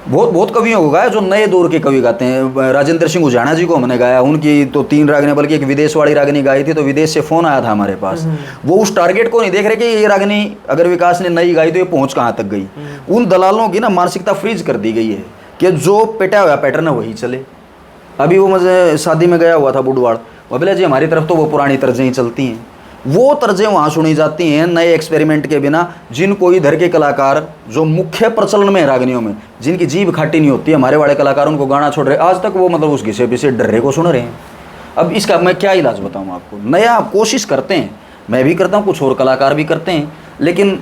बहुत कवियों को गाया जो नए दौर के कवि गाते हैं। राजेंद्र सिंह उजाना जी को हमने गाया, उनकी तो 3 रागनी, बल्कि एक विदेश वाली रागनी गाई थी, तो विदेश से फ़ोन आया था हमारे पास। वो उस टारगेट को नहीं देख रहे कि ये रागनी अगर विकास ने नई गाई तो ये पहुंच कहाँ तक गई। उन दलालों की ना मानसिकता फ्रीज कर दी गई है कि जो पेटा हुआ पैटर्न है वही चले। अभी वो मुझे शादी में गया हुआ था बुडवाड़, वो बोले जी हमारी तरफ तो वो पुरानी तर्जें ही चलती हैं, वो तर्जें वहाँ सुनी जाती हैं नए एक्सपेरिमेंट के बिना। जिनको इधर के कलाकार जो मुख्य प्रचलन में है रागनियों में, जिनकी जीभ खाटी नहीं होती, हमारे वाले कलाकार उनको गाना छोड़ रहे, आज तक वो मतलब उस घिसे पिसे डर्रे को सुन रहे हैं। अब इसका मैं क्या इलाज बताऊँ आपको। नया आप कोशिश करते हैं, मैं भी करता हूँ, कुछ और कलाकार भी करते हैं, लेकिन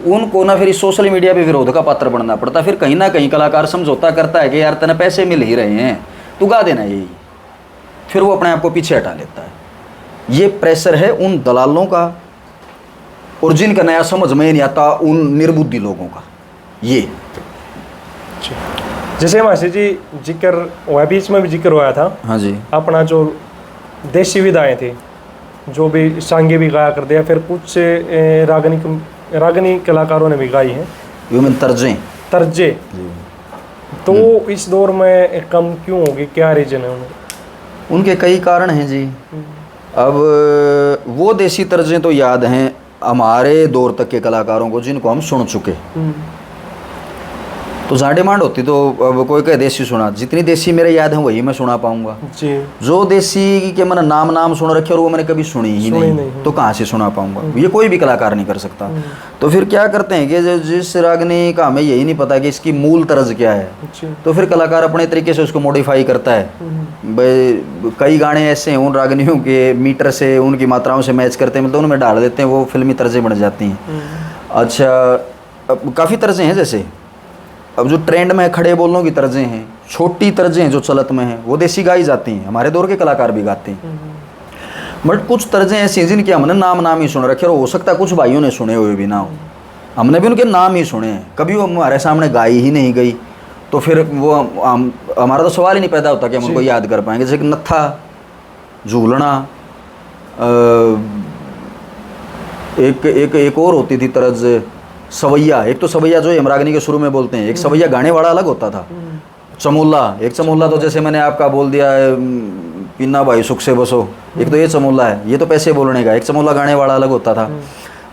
उनको ना फिर इस सोशल मीडिया पे विरोध का पात्र बनना पड़ता। फिर कहीं ना कहीं कलाकार समझौता करता है कि यार तेने पैसे मिल ही रहे हैं, तू गा देना यही, फिर वो अपने आप को पीछे हटा लेता है। ये प्रेशर है उन दलालों का, और जिनका नया समझ में नहीं आता उन निर्बुद्धि लोगों का। ये जैसे मासी जी जिक्र हुआ, बीच में भी जिक्र हुआ था, हाँ जी, अपना जो देसी विधाएं थी, जो भी सांगे भी गाया कर दिया, फिर कुछ रागनी कलाकारों ने भी गाई हैं, ह्यूमन तर्जे। तो इस दौर में कम क्यों होगी, क्या रीजन है उनके? कई कारण हैं जी। अब वो देसी तर्जें तो याद हैं हमारे दौर तक के कलाकारों को, जिनको हम सुन चुके। तो जहाँ डिमांड होती तो अब कोई कहे देसी सुना, जितनी देसी मेरे याद है वही मैं सुना पाऊंगा। जी। जो देसी के मैंने नाम सुन रखे और वो मैंने कभी सुनी ही नहीं तो कहाँ से सुना पाऊंगा, ये कोई भी कलाकार नहीं कर सकता। तो फिर क्या करते हैं कि जिस रागनी का हमें यही नहीं पता कि इसकी मूल तर्ज क्या है, तो फिर कलाकार अपने तरीके से उसको मॉडिफाई करता है। भाई कई गाने ऐसे हैं उन रागनियों के मीटर से, उनकी मात्राओं से मैच करते हैं, मतलब उनमें डाल देते हैं, वो फिल्मी तर्जें बन जाती हैं। अच्छा, काफ़ी तर्जें हैं, जैसे अब जो ट्रेंड में खड़े बोलने की तर्जें हैं, छोटी तर्जें हैं जो चलत में हैं, वो देसी गाई जाती हैं, हमारे दौर के कलाकार भी गाते हैं। बट कुछ तर्जें ऐसी हैं जिनके हमने नाम ही सुन रखे, और हो सकता है कुछ भाइयों ने सुने हुए भी ना हो, हमने भी उनके नाम ही सुने हैं, कभी वो हमारे सामने गाई ही नहीं गई, तो फिर वो हमारा तो सवाल ही नहीं पैदा होता कि हम उनको याद कर पाएंगे। जैसे कि नत्था, झूलना, एक और होती थी तरज सवैया। एक तो सवैया जो यमरागनी के शुरू में बोलते हैं, एक सवैया गाने वाला अलग होता था। चमोला, एक चमोला तो जैसे मैंने आपका बोल दिया है पीना भाई सुख से बसो, एक तो ये चमोला है, ये तो पैसे बोलने का। एक चमोला गाने वाला अलग होता था।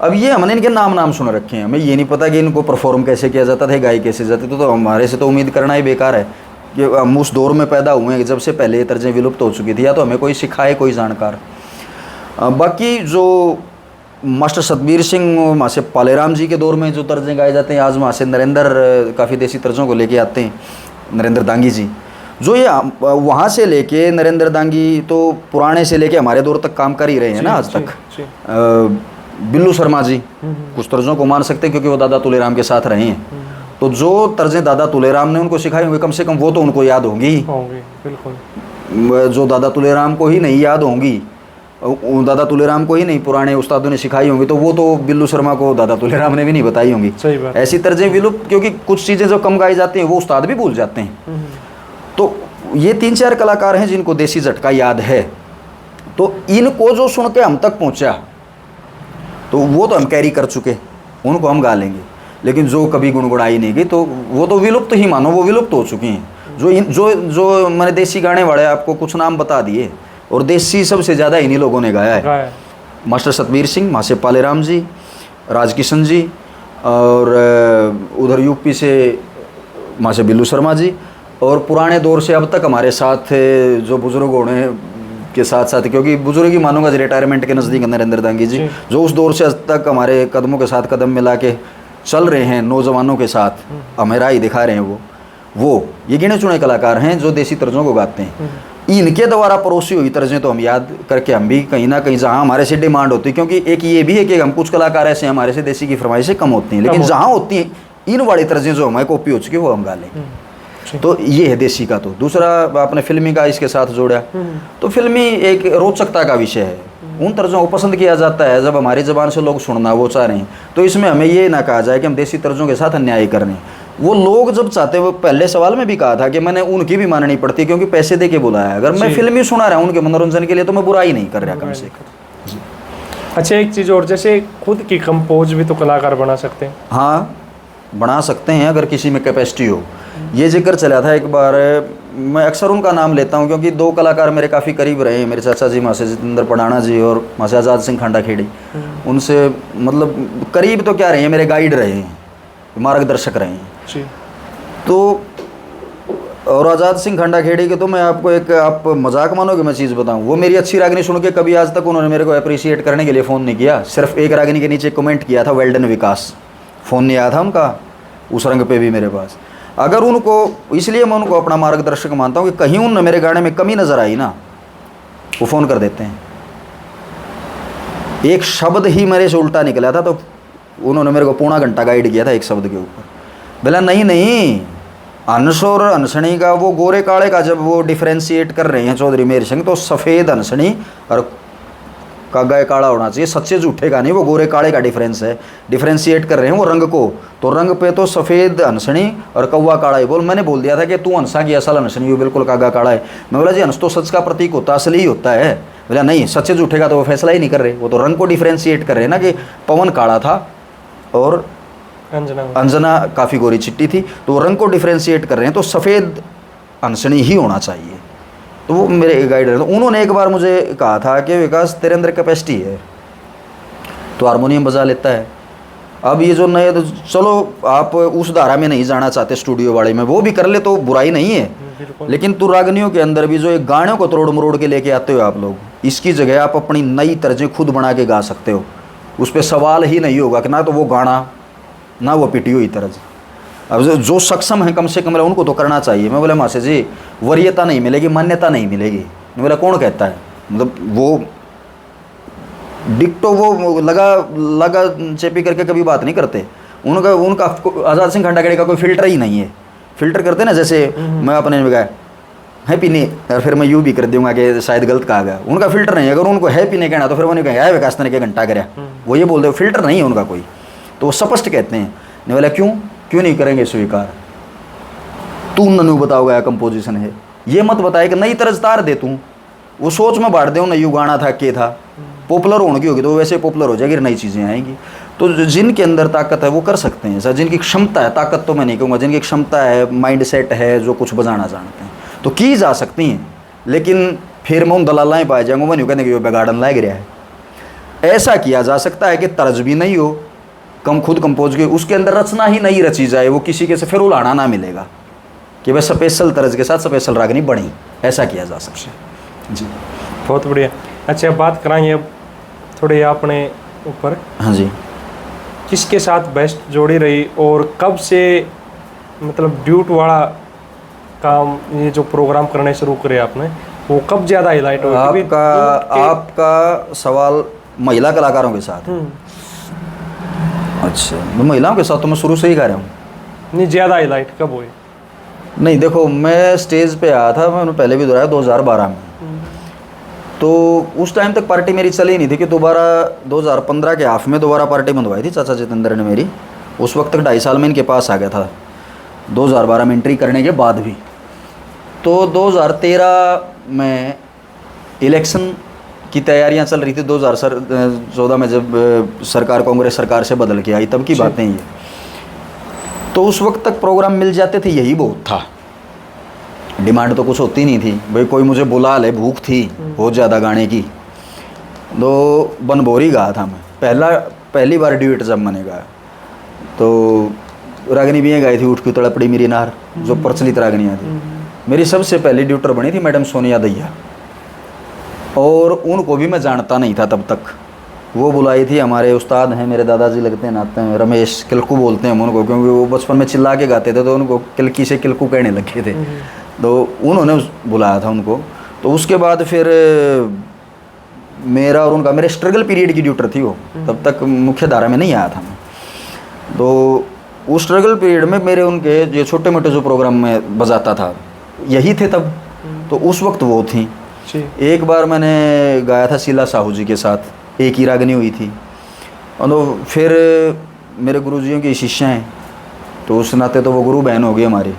अब ये हमने इनके नाम सुन रखे हैं, हमें ये नहीं पता कि इनको परफॉर्म कैसे किया जाता था, गाई कैसे जाती। तो हमारे से तो उम्मीद करना ही बेकार है कि हम उस दौर में पैदा हुए हैं जब से पहले ये तर्जें विलुप्त हो चुकी थी, या तो हमें कोई सिखाए कोई जानकार। बाकी जो मास्टर सतबीर सिंह, वहाँ से पालेराम जी के दौर में जो तर्जें गाए जाते हैं, आज वहाँ से नरेंद्र काफ़ी देसी तर्जों को लेके आते हैं, नरेंद्र दांगी जी, जो ये वहाँ से लेके नरेंद्र दांगी तो पुराने से लेके हमारे दौर तक काम कर ही रहे हैं ना आज तक। बिल्लू शर्मा जी कुछ तर्जों को मान सकते हैं क्योंकि वो दादा तुलेराम के साथ रहे हैं, तो जो तर्जें दादा तुलेराम ने उनको सिखाई होंगी कम से कम वो तो उनको याद होंगी ही। बिल्कुल। जो दादा तुलेराम को ही नहीं याद होंगी, दादा तुलेराम को ही नहीं पुराने उस्तादों ने सिखाई होंगी, तो वो तो बिल्लू शर्मा को दादा तुलेराम ने भी नहीं बताई होंगी। सही बात। ऐसी तर्जें विलुप्त, क्योंकि कुछ चीज़ें जो कम गाई जाती हैं वो उस्ताद भी भूल जाते हैं। तो ये 3-4 कलाकार हैं जिनको देसी झटका याद है, तो इनको जो सुन के हम तक पहुँचा तो वो तो हम कैरी कर चुके, उनको हम गा लेंगे। लेकिन जो कभी गुनगुनाई नहीं गई तो वो तो विलुप्त ही मानो, वो विलुप्त हो चुकी हैं। जो मैंने देसी गाने वाले आपको कुछ नाम बता दिए, और देसी सबसे ज़्यादा इन्हीं लोगों ने गाया है। मास्टर सतबीर सिंह, वहाँ से पालेराम जी, राजकिशन जी, और उधर यूपी से वहाँ से बिल्लू शर्मा जी, और पुराने दौर से अब तक हमारे साथ जो बुजुर्ग होने के साथ साथ, क्योंकि बुजुर्ग ही मानूंगा रिटायरमेंट के नज़दीक नरेंद्र दांगी जी, जो उस दौर से आज तक हमारे कदमों के साथ कदम मिला के चल रहे हैं, नौजवानों के साथ हमें राह दिखा रहे हैं, वो ये गिने चुने कलाकार हैं जो देसी तर्जों को गाते हैं। इनके द्वारा परोसी हुई तर्जें तो हम याद करके हम भी कहीं ना कहीं जहाँ हमारे से डिमांड होती है, क्योंकि एक ये भी है कि हम कुछ कलाकार ऐसे हमारे से देसी की फरमाइशें कम होती हैं, लेकिन जहाँ होती हैं इन वाली तर्जें जो हमारे कॉपी हो चुकी है वो हम गा लेंगे। तो ये है देसी का। तो दूसरा आपने फिल्मी का इसके साथ जोड़ा, तो फिल्मी एक रोचकता का विषय है, उन तर्जों को पसंद किया जाता है जब हमारी ज़बान से लोग सुनना वो चाह रहे हैं। तो इसमें हमें ये ना कहा जाए कि हम देसी तर्जों के साथ अन्याय कर रहे हैं। वो लोग जब चाहते हैं, वो पहले सवाल में भी कहा था कि मैंने उनकी भी माननी पड़ती है क्योंकि पैसे दे के बुलाया है। अगर मैं फिल्म ही सुना रहा हूँ उनके मनोरंजन के लिए तो मैं बुराई नहीं कर रहा कम से कम। अच्छा, एक चीज़ और, जैसे खुद की कंपोज भी तो कलाकार बना सकते हैं। हाँ, बना सकते हैं अगर किसी में कैपेसिटी हो। ये जिक्र चला था एक बार, मैं अक्सर उनका नाम लेता हूँ क्योंकि 2 कलाकार मेरे काफ़ी करीब रहे हैं, मेरे चाचा जी मासे जितेंद्र पढ़ाना जी और मासे आज़ाद सिंह खांडा खेड़ी। उनसे मतलब करीब तो क्या रहे हैं, मेरे गाइड रहे हैं, मार्गदर्शक रहे हैं। तो और आज़ाद सिंह खांडा खेड़ी के तो मैं आपको एक, आप मजाक मानोगे मैं चीज़ बताऊं, वो मेरी अच्छी रागनी सुन के कभी आज तक उन्होंने मेरे को अप्रिशिएट करने के लिए फ़ोन नहीं किया। सिर्फ एक रागनी के नीचे कमेंट किया था, वेल डन विकास। फ़ोन नहीं आया था उनका उस रंग पे भी मेरे पास। अगर उनको, इसलिए मैं उनको अपना मार्गदर्शक मानता हूँ कि कहीं उन मेरे गाने में कमी नज़र आई ना, वो फ़ोन कर देते हैं। एक शब्द ही मेरे से उल्टा निकला था तो उन्होंने मेरे को पौना घंटा गाइड किया था एक शब्द के ऊपर। बोला नहीं, अंश और अनसणी का वो गोरे काले का जब वो डिफ्रेंशिएट कर रहे हैं चौधरी मेहर सिंह, तो सफ़ेद अनसणी और कागा काला होना चाहिए, सच्चे झूठे का नहीं, वो गोरे काले का डिफरेंस है। डिफ्रेंशिएट कर रहे हैं वो रंग को, तो रंग पे तो सफ़ेद हंसनी और कौवा काला ही बोल। मैंने बोल दिया था कि तू हंसा की असल हंसनी हो, बिल्कुल कागा काला है। मैं बोला जी हंस तो सच का प्रतीक होता है, असली ही होता है। बोला नहीं, सच्चे झूठे का तो वो फैसला ही नहीं कर रहे, वो तो रंग को डिफ्रेंशिएट कर रहे हैं ना, कि पवन काला था और अंजना काफ़ी गोरी चिट्टी थी, तो वो रंग को डिफ्रेंशिएट कर रहे हैं, तो सफ़ेद हंसनी ही होना चाहिए। तो वो मेरे गाइडर, तो उन्होंने एक बार मुझे कहा था कि विकास तेरे अंदर कैपेसिटी है, तो हारमोनियम बजा लेता है। अब ये जो नए, तो चलो आप उस धारा में नहीं जाना चाहते स्टूडियो वाले में, वो भी कर ले तो बुराई नहीं है, बिल्कुल। लेकिन तू रागनियों के अंदर भी जो एक गानों को तोड़ मरोड़ के लेके आते हो आप लोग, इसकी जगह आप अपनी नई तर्जें खुद बना के गा सकते हो। उस पर सवाल ही नहीं होगा कि ना तो वो गाना ना वो पिटी हुई तर्ज। अब जो सक्षम है कम से कम उनको तो करना चाहिए। मैं बोला मासे जी वरीयता नहीं मिलेगी, मान्यता नहीं मिलेगी। मैं बोला कौन कहता है, मतलब वो डिक्टो वो लगा चेपी करके कभी बात नहीं करते। उनका आज़ाद सिंह खंडागड़े का कोई फिल्टर ही नहीं है। फिल्टर करते ना, जैसे मैं अपने में गया हैप्पी ने, और फिर मैं यूँ भी कर दूंगा कि शायद गलत कहा गया। उनका फिल्टर नहीं है। अगर उनको हैप्पी ने कहना तो फिर वो नहीं कहेंगे है विकास ने क्या घंटा करा, वो ये बोलते हो फिल्टर नहीं है उनका कोई, तो वो स्पष्ट कहते हैं। नहीं बोला क्यों नहीं करेंगे स्वीकार, तू ननू बताओ गया कंपोजिशन है, ये मत बताए कि नई तरज तार दे तू, वो सोच में बांट दे ना यू गाना था के था, पॉपुलर होने की होगी तो वैसे पॉपुलर हो जाएगी, नई चीज़ें आएंगी। तो जिनके अंदर ताकत है वो कर सकते हैं सर, जिनकी क्षमता है, ताकत तो मैं नहीं कहूँगा, जिनकी क्षमता है, माइंड सेट है, जो कुछ बजाना जानते हैं तो की जा सकती हैं। लेकिन फिर मैं उन दलालाएँ पाए जाऊँगा, मैं नहीं कहने कि वो बेगाड़न लाग रहा है। ऐसा किया जा सकता है कि तर्ज भी नहीं हो, कम खुद कंपोज के, उसके अंदर रचना ही नहीं रची जाए, वो किसी के से फिर उलाना ना मिलेगा कि वह स्पेशल तर्ज के साथ स्पेशल रागनी बनी, ऐसा किया जा सकता है जी। बहुत बढ़िया। अच्छा बात कराएंगे अब थोड़े अपने ऊपर। हाँ जी। किसके साथ बेस्ट जोड़ी रही और कब से मतलब ड्यूट वाला काम, ये जो प्रोग्राम करने शुरू करे आपने, वो कब ज़्यादा हाईलाइट हुआ? आपका सवाल महिला कलाकारों के साथ। अच्छा, महिलाओं के साथ तो मैं शुरू से ही गा रहा हूँ। नहीं, ज़्यादा हाईलाइट कब हुई? नहीं देखो, मैं स्टेज पे आया था, मैंने पहले भी दोहराया 2012 में, तो उस टाइम तक पार्टी मेरी चली नहीं थी कि दोबारा 2015 के हाफ में दोबारा पार्टी बंधवाई थी चाचा जितेंद्र ने मेरी। उस वक्त तक 2.5 साल में इनके पास आ गया था 2012 में एंट्री करने के बाद भी। तो 2013 में इलेक्शन की तैयारियां चल रही थी, 2014 में जब सरकार कांग्रेस सरकार से बदल के आई तब की बातें ये। तो उस वक्त तक प्रोग्राम मिल जाते थे, यही बहुत था, डिमांड तो कुछ होती नहीं थी भाई, कोई मुझे बुला ले, भूख थी बहुत ज़्यादा गाने की। तो बनभोरी गाया था मैं, पहली बार ड्यूट जब मैंने गाया तो रागनी भी गाई थी, उठ की तड़पड़ी मेरी नार, जो प्रचलित रागनियाँ थी। मेरी सबसे पहली ड्यूटर बनी थी मैडम सोनिया दैया, और उनको भी मैं जानता नहीं था तब तक। वो बुलाई थी, हमारे उस्ताद हैं, मेरे दादाजी लगते हैं, नाते हैं, रमेश किलकू बोलते हैं उनको, क्योंकि वो बचपन में चिल्ला के गाते थे तो उनको किलकी से किलकू कहने लगे थे, तो उन्होंने बुलाया था उनको। तो उसके बाद फिर मेरा और उनका, मेरे स्ट्रगल पीरियड की ड्यूटर थी वो, तब तक मुख्य धारा में नहीं आया था मैं। तो उस स्ट्रगल पीरियड में मेरे उनके जो छोटे मोटे जो प्रोग्राम में बजाता था यही थे तब, तो उस वक्त वो थी। एक बार मैंने गाया था शीला साहू जी के साथ, एक ही रागनी हुई थी। और तो फिर मेरे गुरुजियों की शिष्य हैं, तो उस नाते तो वो गुरु बहन हो गई हमारी।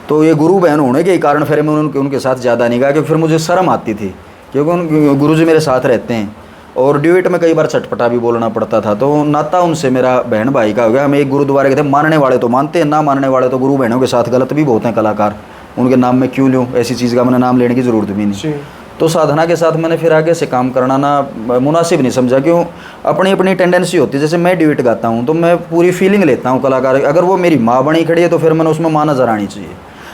तो ये गुरु बहन होने के कारण फिर मैं उनके साथ ज़्यादा नहीं गाया, क्योंकि फिर मुझे शर्म आती थी, क्योंकि गुरुजी मेरे साथ रहते हैं और ड्यूएट में कई बार चटपटा भी बोलना पड़ता था। तो नाता उनसे मेरा बहन भाई का हो गया। हम एक गुरुद्वारे के थे, मानने वाले तो मानते हैं, ना मानने वाले तो गुरु बहनों के साथ गलत भी बहुत हैं कलाकार, उनके नाम में क्यों लूँ, ऐसी चीज़ का मैंने नाम लेने की ज़रूरत भी नहीं। तो साधना के साथ मैंने फिर आगे से काम करना ना मुनासिब नहीं समझा, क्यों, अपनी अपनी टेंडेंसी होती है। जैसे मैं ड्यूएट गाता हूँ तो मैं पूरी फीलिंग लेता हूँ कलाकार, अगर वो मेरी माँ बनी खड़ी है तो फिर मैंने उसमें माँ नज़र आनी चाहिए,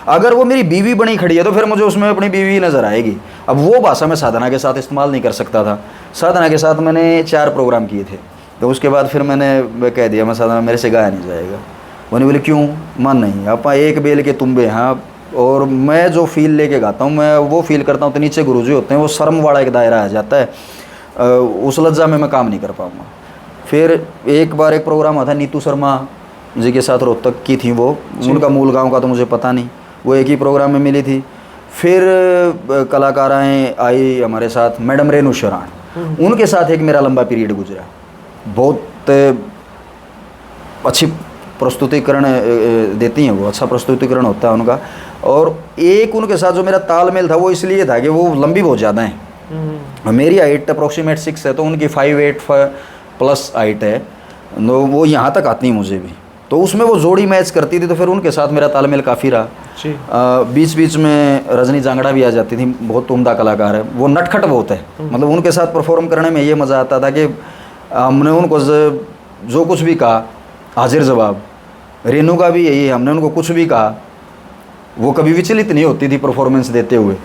अगर वो मेरी बीवी बनी खड़ी है तो फिर मुझे उसमें अपनी बीवी नज़र आएगी। अब वो भाषा मैं साधना के साथ इस्तेमाल नहीं कर सकता था। साधना के साथ मैंने 4 प्रोग्राम किए थे, तो उसके बाद फिर मैंने कह दिया मैं साधना मेरे से गाया नहीं जाएगा। उन्होंने बोले क्यों, मन नहीं, आप एक बेल के तुम्बे। हाँ, और मैं जो फील लेके गाता हूँ मैं वो फील करता हूँ, तो नीचे गुरुजी होते हैं, वो शर्म वाला एक दायरा आ जाता है, उस लज्जा में मैं काम नहीं कर पाऊँगा। फिर एक बार एक प्रोग्राम आता नीतू शर्मा जी के साथ, रोहतक की थी वो, उनका मूल गाँव का तो मुझे पता नहीं, वो एक ही प्रोग्राम में मिली थी। फिर कलाकाराएँ आई हमारे साथ, मैडम रेणु शरण, उनके साथ एक मेरा लंबा पीरियड गुजरा, बहुत अच्छी प्रस्तुतिकरण देती हैं वो, अच्छा प्रस्तुतिकरण होता है उनका। और एक उनके साथ जो मेरा तालमेल था वो इसलिए था कि वो लंबी बहुत ज़्यादा हैं, मेरी हाइट अप्रोक्सीमेट 6 है, तो उनकी 5'8" प्लस हाइट है, तो वो यहाँ तक आती है मुझे भी, तो उसमें वो जोड़ी मैच करती थी, तो फिर उनके साथ मेरा तालमेल काफ़ी रहा। बीच बीच में रजनी जांगड़ा भी आ जाती थी, बहुत उम्दा कलाकार है वो, नटखट बहुत है, मतलब उनके साथ परफॉर्म करने में ये मज़ा आता था कि हमने उनको जो कुछ भी कहा हाजिर जवाब। रेनू का भी यही है, हमने उनको कुछ भी कहा वो कभी विचलित नहीं होती थी परफॉर्मेंस देते हुए,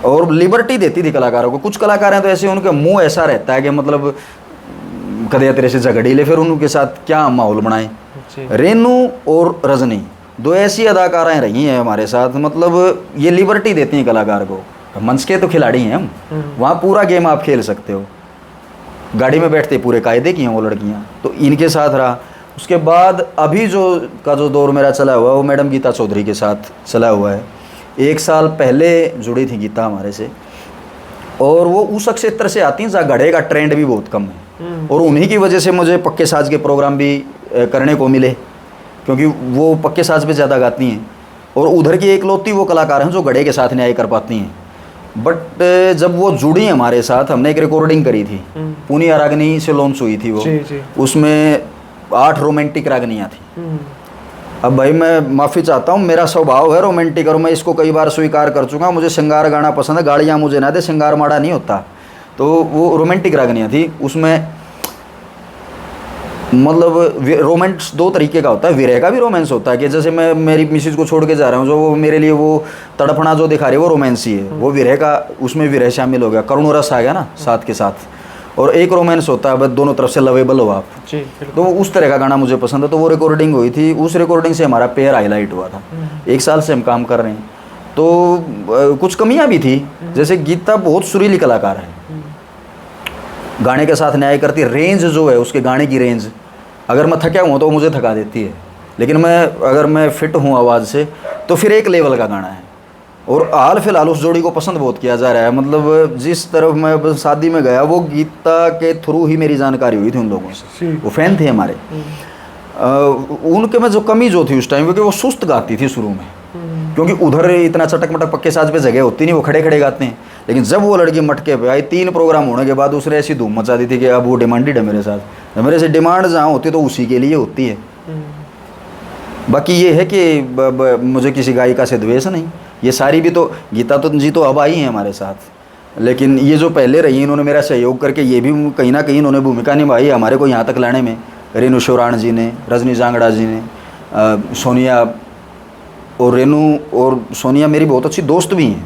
और लिबर्टी देती थी कलाकारों को। कुछ कलाकार हैं तो ऐसे उनका मुंह ऐसा रहता है कि मतलब कदे तेरे से झगड़ी ले, फिर उनके साथ क्या माहौल बनाए। रेनू और रजनी दो ऐसी अदाकाराएं रही हैं हमारे साथ, मतलब ये लिबर्टी देती हैं कलाकार को। मंच के तो खिलाड़ी हैं हम, वहाँ पूरा गेम आप खेल सकते हो। गाड़ी में बैठते पूरे कायदे की हैं वो लड़कियाँ, तो इनके साथ रहा। उसके बाद अभी जो दौर मेरा चला हुआ है वो मैडम गीता चौधरी के साथ चला हुआ है। 1 साल पहले जुड़ी थी गीता हमारे से, और वो उस क्षेत्र से आती हैं जहाँ घड़े का ट्रेंड भी बहुत कम है, और उन्हीं की वजह से मुझे पक्के साज के प्रोग्राम भी करने को मिले, क्योंकि वो पक्के साज पे ज़्यादा गाती हैं, और उधर की एकलौती वो कलाकार हैं जो घड़े के साथ न्याय कर पाती हैं। बट जब वो जुड़ी हमारे साथ, हमने एक रिकॉर्डिंग करी थी, पूनिया रागनी से लॉन्च हुई थी वो, उसमें 8 रोमांटिक रागनियाँ थी। अब भाई मैं माफ़ी चाहता हूँ, मेरा स्वभाव है रोमांटिक, और मैं इसको कई बार स्वीकार कर चुका हूँ। मुझे श्रृंगार गाना पसंद है, गाड़ियाँ मुझे ना दे, श्रृंगार माड़ा नहीं होता। तो वो रोमांटिक रागनियाँ थी, उसमें मतलब रोमांस 2 तरीके का होता है। विरह का भी रोमांस होता है कि जैसे मैं मेरी मिसेज को छोड़ के जा रहा हूँ, जो वो मेरे लिए वो तड़पना जो दिखा रही है वो रोमांस ही है, वो विरह का, उसमें विरह शामिल हो गया, करुण रस आ गया ना साथ के साथ। और एक रोमांस होता है बस दोनों तरफ से लवेबल हो आप, तो उस तरह का गाना मुझे पसंद है। तो वो रिकॉर्डिंग हुई थी, उस रिकॉर्डिंग से हमारा पेयर हाईलाइट हुआ था। 1 साल से हम काम कर रहे हैं, तो कुछ कमियां भी थी। जैसे गीता बहुत सुरीली कलाकार है, गाने के साथ न्याय करती, रेंज जो है उसके गाने की रेंज, अगर मैं थका हूँ तो मुझे थका देती है, लेकिन अगर मैं फिट हूँ आवाज़ से तो फिर एक लेवल का गाना है। और हाल फिलहाल उस जोड़ी को पसंद बहुत किया जा रहा है। मतलब जिस तरफ मैं शादी में गया, वो गीता के थ्रू ही मेरी जानकारी हुई थी उन लोगों से, वो फैन थे हमारे। उनके में जो कमी जो थी उस टाइम, क्योंकि वो सुस्त गाती थी शुरू में, क्योंकि उधर इतना चटक मटक पक्के साज पे जगह होती नहीं, वो खड़े खड़े गाते हैं। लेकिन जब वो लड़की मटके पे आई, 3 प्रोग्राम होने के बाद उसने ऐसी धूम मचा दी थी कि अब वो डिमांडेड है मेरे साथ। मेरे से डिमांड जहाँ होती तो उसी के लिए होती है। बाकी ये है कि मुझे किसी गायिका से द्वेष नहीं। ये सारी भी तो गीता तो जी तो अब आई हैं हमारे साथ, लेकिन ये जो पहले रही इन्होंने मेरा सहयोग करके ये भी कहीं ना कहीं इन्होंने भूमिका निभाई हमारे को यहाँ तक लाने में। रेनू शोराण जी ने, रजनी जांगड़ा जी ने, सोनिया, और रेनू और सोनिया मेरी बहुत अच्छी दोस्त भी हैं।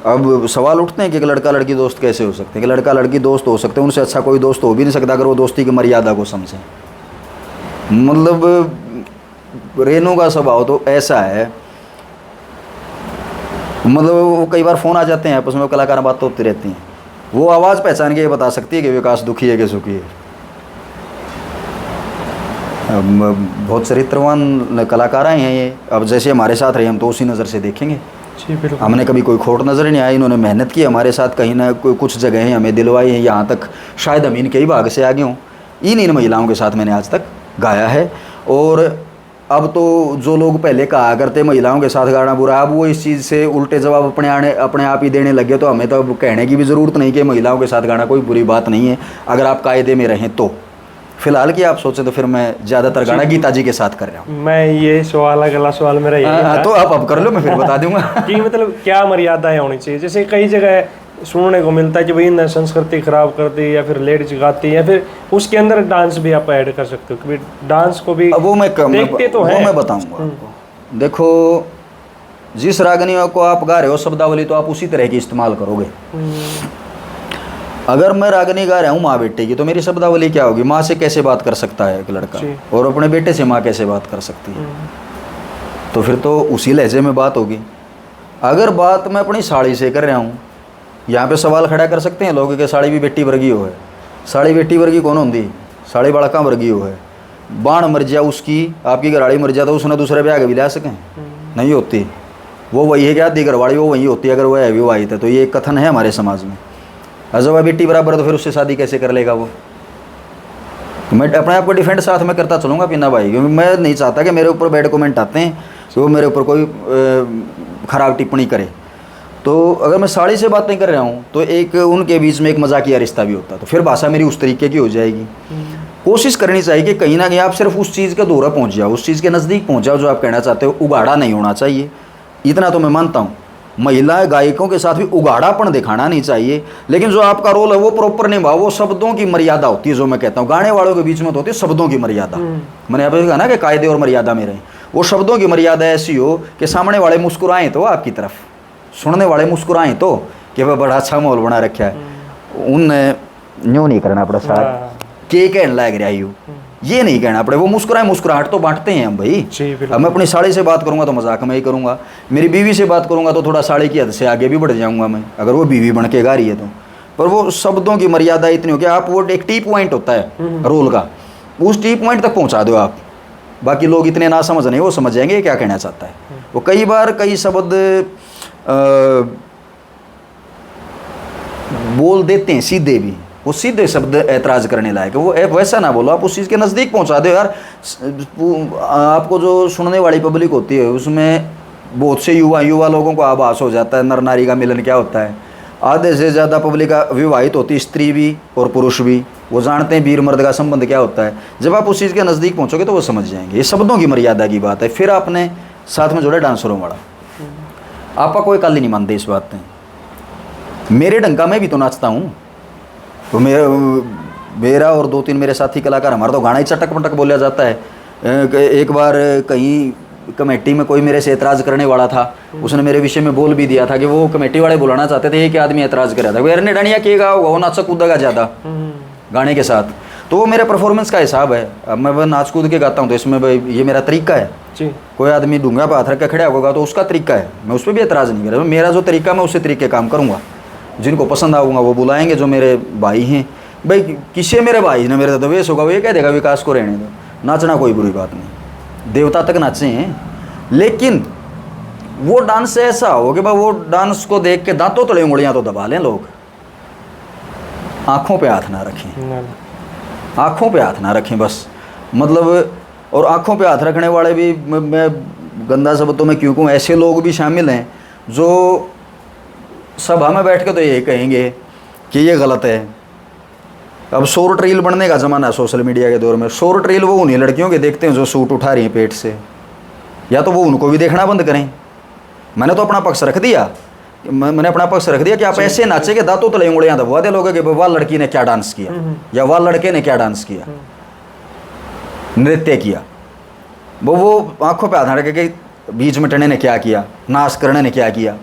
अब सवाल उठते हैं कि लड़का लड़की दोस्त कैसे हो सकते हैं, कि लड़का लड़की दोस्त हो सकते हैं, उनसे अच्छा कोई दोस्त हो भी नहीं सकता अगर वो दोस्ती की मर्यादा को समझें। मतलब रेनू का स्वभाव तो ऐसा है, मतलब वो कई बार फ़ोन आ जाते हैं आपस में, कलाकार बात तो होती रहती हैं, वो आवाज़ पहचान के ये बता सकती है कि विकास दुखी है कि सुखी है। बहुत चरित्रवान कलाकार हैं ये। अब जैसे हमारे साथ रहे हम तो उसी नज़र से देखेंगे। हमने कभी कोई खोट नज़र नहीं आई, इन्होंने मेहनत की हमारे साथ, कहीं ना कुछ जगहें हमें दिलवाई हैं, यहाँ तक शायद हम इनके ही भाग से आगे हों। इन महिलाओं के साथ मैंने आज तक गाया है। और अब तो जो लोग पहले कहा करते महिलाओं के साथ गाना बुरा, अब वो इस चीज़ से उल्टे जवाब अपने आप ही देने लगे। तो हमें तो अब कहने की भी ज़रूरत नहीं कि महिलाओं के साथ गाना कोई बुरी बात नहीं है, अगर आप कायदे में रहें तो। फिलहाल की आप सोचे तो फिर मैं ज़्यादातर गाना गीता जी के साथ कर रहा हूँ। मैं ये सवाल, अगला सवाल मेरा यही था। तो आप अब कर लो, मैं फिर बता दूंगा कि मतलब क्या मर्यादाएं होनी चाहिए। जैसे कई जगह सुनने को मिलता है कि भाई संस्कृति खराब कर दी, या फिर लेडीज गाती, या फिर उसके अंदर डांस भी आप ऐड कर सकते हो, क्योंकि डांस को भी वो मैं देखते तो हैं। वो मैं बताऊंगा आपको। देखो, जिस रागनियों को आप गा रहे हो शब्दावली तो आप उसी तरह की इस्तेमाल करोगे। अगर मैं रागनी गा रहा हूँ माँ बेटे की, तो मेरी शब्दावली क्या होगी? माँ से कैसे बात कर सकता है एक लड़का, और अपने बेटे से माँ कैसे बात कर सकती है? तो फिर तो उसी लहजे में बात होगी। अगर बात मैं अपनी साड़ी से कर रहा हूँ, यहाँ पे सवाल खड़ा कर सकते हैं लोग कि साड़ी भी बेटी वर्गी हो है। साड़ी बेटी वर्गी कौन होती? साड़ी बड़का वर्गी हो है। बाण मर जा उसकी, आपकी घरवाड़ी मर जा तो उसने दूसरे ब्याह भी ला सकें? नहीं होती। वो वही है क्या, दी घरवाड़ी वो वही होती है अगर वो है विवाहित है। तो ये एक कथन है हमारे समाज में। जब वह बेटी बराबर तो फिर उससे शादी कैसे कर लेगा वो? मैं अपने आप को डिफेंड साथ में करता चलूँगा पीना भाई, क्योंकि मैं नहीं चाहता कि मेरे ऊपर बैड कमेंट आते हैं कि वो मेरे ऊपर कोई ख़राब टिप्पणी करे। तो अगर मैं साड़ी से बात नहीं कर रहा हूँ तो एक उनके बीच में एक मजाकिया रिश्ता भी होता है, तो फिर भाषा मेरी उस तरीके की हो जाएगी। कोशिश करनी चाहिए कि कहीं ना कहीं आप सिर्फ उस चीज़ के दूर पहुँच जाओ, उस चीज़ के नज़दीक पहुँच जाओ जो आप कहना चाहते हो। उगाड़ा नहीं होना चाहिए, इतना तो मैं मानता हूँ। महिला गायकों के साथ भी उगाड़ापन दिखाना नहीं चाहिए, लेकिन जो आपका रोल है वो प्रॉपर निभाओ। वो शब्दों की मर्यादा होती है, जो मैं कहता हूँ गाने वालों के बीच में तो होती है शब्दों की मर्यादा। मैंने यहाँ पे कहा ना कि कायदे और मर्यादा में रहें। वो शब्दों की मर्यादा ऐसी हो कि सामने वाले मुस्कुराएं तो आपकी तरफ, सुनने वाले मुस्कुराएं तो कि वह बड़ा अच्छा माहौल बना रखा है। उनने न्यों नहीं करना पड़ा साथ के कहने लग रहा यू, ये नहीं कहना पड़े। वो मुस्कुराए, मुस्कुराहट तो बांटते हैं हम भाई। अब मैं अपनी साड़ी से बात करूंगा तो मजाक में ही करूंगा, मेरी बीवी से बात करूंगा तो थोड़ा साड़ी की हद से आगे भी बढ़ जाऊंगा मैं, अगर वो बीवी बन के गा रही है तो। पर वो शब्दों की मर्यादा इतनी हो कि आप वो एक टी पॉइंट होता है रोल का, उस टी पॉइंट तक पहुंचा दो आप। बाकी लोग इतने ना समझ नहीं, वो समझ जाएंगे क्या कहना चाहता है। वो कई बार कई शब्द बोल देते हैं सीधे भी, वो सीधे शब्द ऐतराज करने लायक है। वो वैसा ना बोलो, आप उस चीज़ के नज़दीक पहुंचा दो यार। आपको जो सुनने वाली पब्लिक होती है उसमें बहुत से युवा लोगों को आभास हो जाता है नर नारी का मिलन क्या होता है। आधे से ज़्यादा पब्लिक विवाहित होती है, स्त्री भी और पुरुष भी, वो जानते हैं वीर मर्द का संबंध क्या होता है। जब आप उस चीज़ के नज़दीक पहुँचोगे तो वो समझ जाएंगे। ये शब्दों की मर्यादा की बात है। फिर आपने साथ में जोड़ा डांसरों वाला, आपका कोई काली नहीं मानते इस बात में। मेरे ढंग का मैं भी तो नाचता हूँ, तो मेरा और 2-3 मेरे साथी कलाकार, हमारा तो गाना ही चटक पटक बोला जाता है। एक बार कहीं कमेटी में कोई मेरे से एतराज़ करने वाला था, उसने मेरे विषय में बोल भी दिया था कि वो कमेटी वाले बुलाना चाहते थे, एक आदमी एतराज़ कर रहा था, यार ने डानिया किएगा वो नाचा कूदेगा ज़्यादा गाने के साथ। तो वो मेरे परफॉर्मेंस का हिसाब है। अब मैं नाच कूद के गाता हूँ तो इसमें भाई ये मेरा तरीका है जी। कोई आदमी डूंगा पे हाथ रख के खड़ा होगा तो उसका तरीका है, मैं उस पर भी एतराज़ नहीं कर रहा। मेरा जो तरीका मैं उसी तरीके काम करूँगा, जिनको पसंद आऊँगा वो बुलाएंगे, जो मेरे भाई हैं। भाई किसी मेरे भाई ने मेरे दवेश होगा वो ये कह देगा विकास को रहने दो, नाचना कोई बुरी बात नहीं, देवता तक नाचे हैं। लेकिन वो डांस ऐसा हो कि भाई वो डांस को देख के दांतों तले उंगलियां तो दबा लें लोग, आँखों पे हाथ ना रखें, आँखों पे हाथ ना रखें बस। मतलब और आँखों पे हाथ रखने वाले भी मैं गंदा शब्दों में क्यों कहूँ, ऐसे लोग भी शामिल हैं जो सभा में बैठ के तो यही कहेंगे कि ये गलत है। अब शॉर्ट रील बनने का ज़माना है सोशल मीडिया के दौर में। शॉर्ट रील वो उन्हीं लड़कियों के देखते हैं जो सूट उठा रही हैं पेट से, या तो वो उनको भी देखना बंद करें। मैंने तो अपना पक्ष रख दिया, मैंने अपना पक्ष रख दिया कि आप ऐसे नाचे कि दांतों तले उंगलियां दबवा दे लोगे कि वाह लड़की ने क्या डांस किया या वाह लड़के ने क्या डांस किया, नृत्य किया। वो आंखों पे आधार के बीच में टने ने क्या किया, नाच करने ने क्या किया,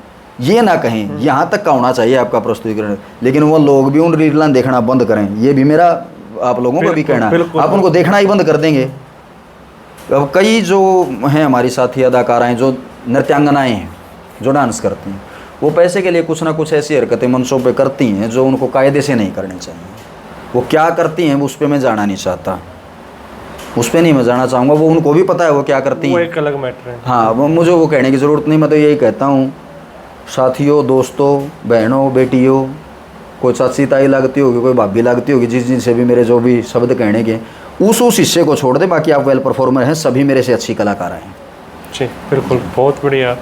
ये ना कहें। यहाँ तक का होना चाहिए आपका प्रस्तुतिकरण। लेकिन वो लोग भी उन रीलां देखना बंद करें, ये भी मेरा आप लोगों को भी कहना है। आप उनको देखना ही बंद कर देंगे। अब कई जो हैं हमारी साथी अदाकाराएँ, जो नृत्यांगनाएँ हैं, जो डांस करती हैं, वो पैसे के लिए कुछ ना कुछ ऐसी हरकतें मंचों पे करती हैं जो उनको कायदे से नहीं करनी चाहिए। वो क्या करती हैं उस पर मैं जाना नहीं चाहता, उस पर नहीं मैं जाना चाहूँगा। वो उनको भी पता है वो क्या करती हैं, वो एक अलग मैटर है। हाँ, वो मुझे वो कहने की ज़रूरत नहीं। मैं तो यही कहता हूँ साथियों, दोस्तों, बहनों, बेटियों, कोई चाची ताई लगती होगी, कोई भाभी लगती होगी, जिनसे भी मेरे जो भी शब्द कहने के उस हिस्से को छोड़ दे। बाकी आप वेल परफॉर्मर हैं, सभी मेरे से अच्छी कलाकार हैं जी। बिल्कुल, बहुत बढ़िया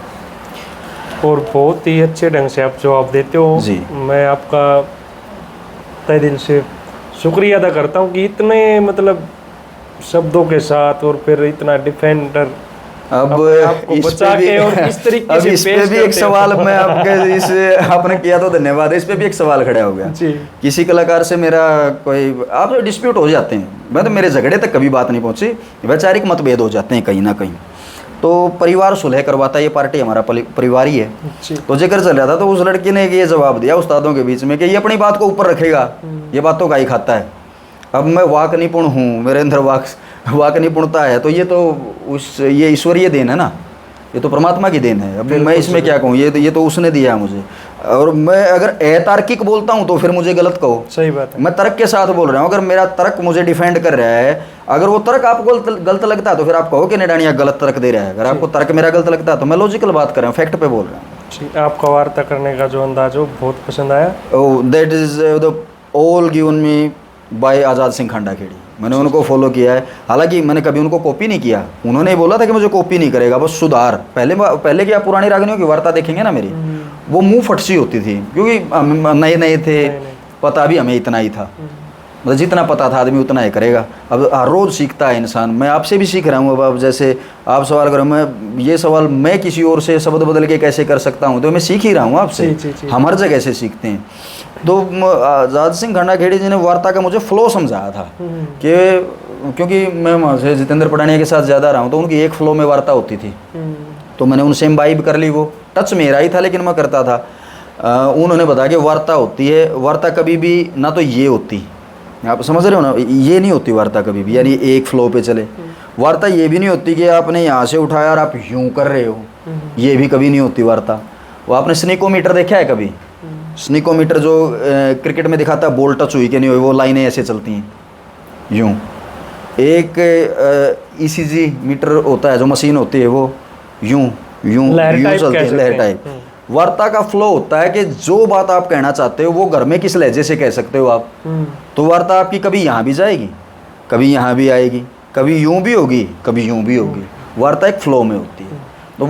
और बहुत ही अच्छे ढंग से आप जवाब देते हो जी। मैं आपका तहे दिल से शुक्रिया अदा करता हूँ कि इतने मतलब शब्दों के साथ और फिर इतना डिफेंडर अब इस पे भी एक सवाल मैं आपके इस आपने किया तो धन्यवाद। इस पे भी एक सवाल खड़ा हो गया जी। किसी कलाकार से मेरा कोई आप डिस्प्यूट हो जाते हैं, मैं तो मेरे झगड़े तक कभी बात नहीं पहुंची, वैचारिक मतभेद हो जाते हैं कहीं ना कहीं, तो परिवार सुलह करवाता है। ये पार्टी हमारा परिवार ही है। तो जिक्र चल रहा था तो उस लड़की ने ये जवाब दिया उस्तादों के बीच में कि ये अपनी बात को ऊपर रखेगा, ये बातों का ही खाता है। अब मैं वाक निपुण हूँ, मेरे अंदर वाक निपुणता है, तो ये तो ये ईश्वरीय देन है ना, ये तो परमात्मा की देन है। अब मैं इसमें क्या कहूँ, ये तो उसने दिया मुझे। और मैं अगर अतार्किक बोलता हूँ तो फिर मुझे गलत कहो, सही बात है। मैं तर्क के साथ बोल रहा हूँ। अगर मेरा तर्क मुझे डिफेंड कर रहा है, अगर वो तर्क आपको गलत लगता है तो फिर आप कहो कि निडानिया गलत तर्क दे रहा है। अगर आपको तर्क मेरा गलत लगता है तो मैं लॉजिकल बात कर रहा हूँ, फैक्ट पे बोल रहा हूँ। आपका वार्ता करने का जो अंदाज हो बहुत पसंद आया। That is the all given me by Azad Singh Khandakhedi. मैंने उनको फॉलो किया है, हालांकि मैंने कभी उनको कॉपी नहीं किया। उन्होंने ही बोला था कि मुझे कॉपी नहीं करेगा, बस सुधार। पहले की आप पुरानी रागनियों की वार्ता देखेंगे ना मेरी, वो मुंह फटसी होती थी, क्योंकि नए नए थे, पता भी हमें इतना ही था। मतलब जितना पता था आदमी उतना ही करेगा। अब हर रोज़ सीखता है इंसान। मैं आपसे भी सीख रहा हूँ। अब जैसे आप सवाल करो, मैं ये सवाल मैं किसी और से शब्द बदल के कैसे कर सकता हूँ, तो मैं सीख ही रहा हूँ आपसे। हम हर जगह से सीखते हैं। तो आज़ाद सिंह खंडाखेड़ी जी ने वार्ता का मुझे फ्लो समझाया था कि क्योंकि मैं वहाँ से जितेंद्र पठानिया के साथ ज़्यादा रहा हूँ, तो उनकी एक फ्लो में वार्ता होती थी, तो मैंने उनसे इम्बाइब कर ली। वो टच मेरा ही था लेकिन मैं करता था। उन्होंने बताया कि वार्ता होती है, वार्ता कभी भी ना तो ये होती, आप समझ रहे हो ना, ये नहीं होती वार्ता कभी भी, यानी एक फ्लो पे चले। वार्ता ये भी नहीं होती कि आपने यहाँ से उठाया और आप यूं कर रहे हो, ये भी कभी नहीं होती वार्ता। वो आपने स्निकोमीटर देखा है कभी? स्निकोमीटर जो क्रिकेट में दिखाता है बॉल टच हुई कि नहीं हुई, वो लाइनें ऐसे चलती हैं यूं। एक ECG मीटर होता है जो मशीन होती है, वो यूं यूं यूं चलती है, लहर टाइप। वार्ता का फ्लो होता है कि जो बात आप कहना चाहते हो वो घर में किस लहजे से कह सकते हो आप। तो वार्ता आपकी कभी यहाँ भी जाएगी, कभी यहाँ भी आएगी, कभी यूं भी होगी, कभी यूं भी होगी। वार्ता एक फ्लो में होती है। तो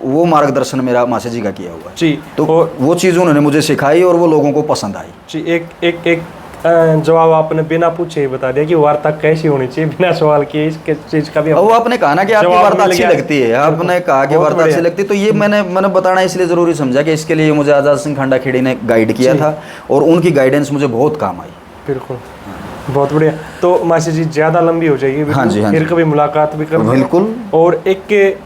वो मार्गदर्शन मेरा मासी जी का किया हुआ है जी। तो वो चीज़ उन्होंने मुझे सिखाई और वो लोगों को पसंद आई जी। एक जवाब आपने बिना पूछे ही बता दिया कि वार्ता कैसी होनी चाहिए, बिना सवाल किए। इसके चीज का भी वो आपने कहा ना कि आपकी वार्ता अच्छी लगती है, आपने कहा कि वार्ता अच्छी लगती है, तो ये मैंने बताना इसलिए ज़रूरी समझा कि इसके लिए मुझे आज़ाद सिंह खंडाखेड़ी ने गाइड किया था और उनकी गाइडेंस मुझे बहुत काम आई। बिल्कुल, बहुत बढ़िया। तो मासी जी ज़्यादा लंबी हो जाएगी, हाँ जी, फिर कभी मुलाकात भी करेंगे। बिल्कुल। और एक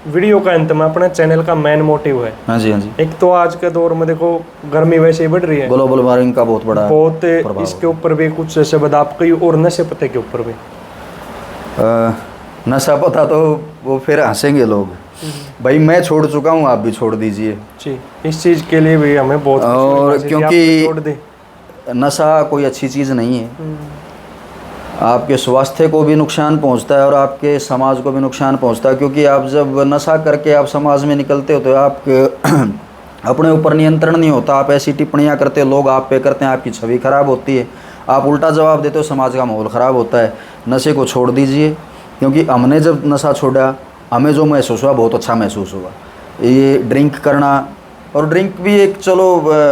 वीडियो का अंत में अपने चैनल का मेन मोटिव है। हाँ जी, हाँ जी। एक तो आज के दौर में देखो गर्मी वैसे ही बढ़ रही है, ग्लोबल वार्मिंग का बहुत इसके ऊपर भी कुछ शब्द आप कही, और नशे पते के ऊपर भी। नशा पता तो वो फिर हंसेंगे लोग, भाई मैं छोड़ चुका हूँ, आप भी छोड़ दीजिए जी। इस चीज़ के लिए भी हमें बहुत, और क्योंकि नशा कोई अच्छी चीज़ नहीं है। आपके स्वास्थ्य को भी नुकसान पहुंचता है और आपके समाज को भी नुकसान पहुंचता है, क्योंकि आप जब नशा करके आप समाज में निकलते हो तो आपके अपने ऊपर नियंत्रण नहीं होता। आप ऐसी टिप्पणियां करते हो, लोग आप पे करते हैं, आपकी छवि खराब होती है, आप उल्टा जवाब देते हो, समाज का माहौल ख़राब होता है। नशे को छोड़ दीजिए, क्योंकि हमने जब नशा छोड़ा हमें जो महसूस हुआ बहुत अच्छा महसूस हुआ। ये ड्रिंक करना, और ड्रिंक भी एक, चलो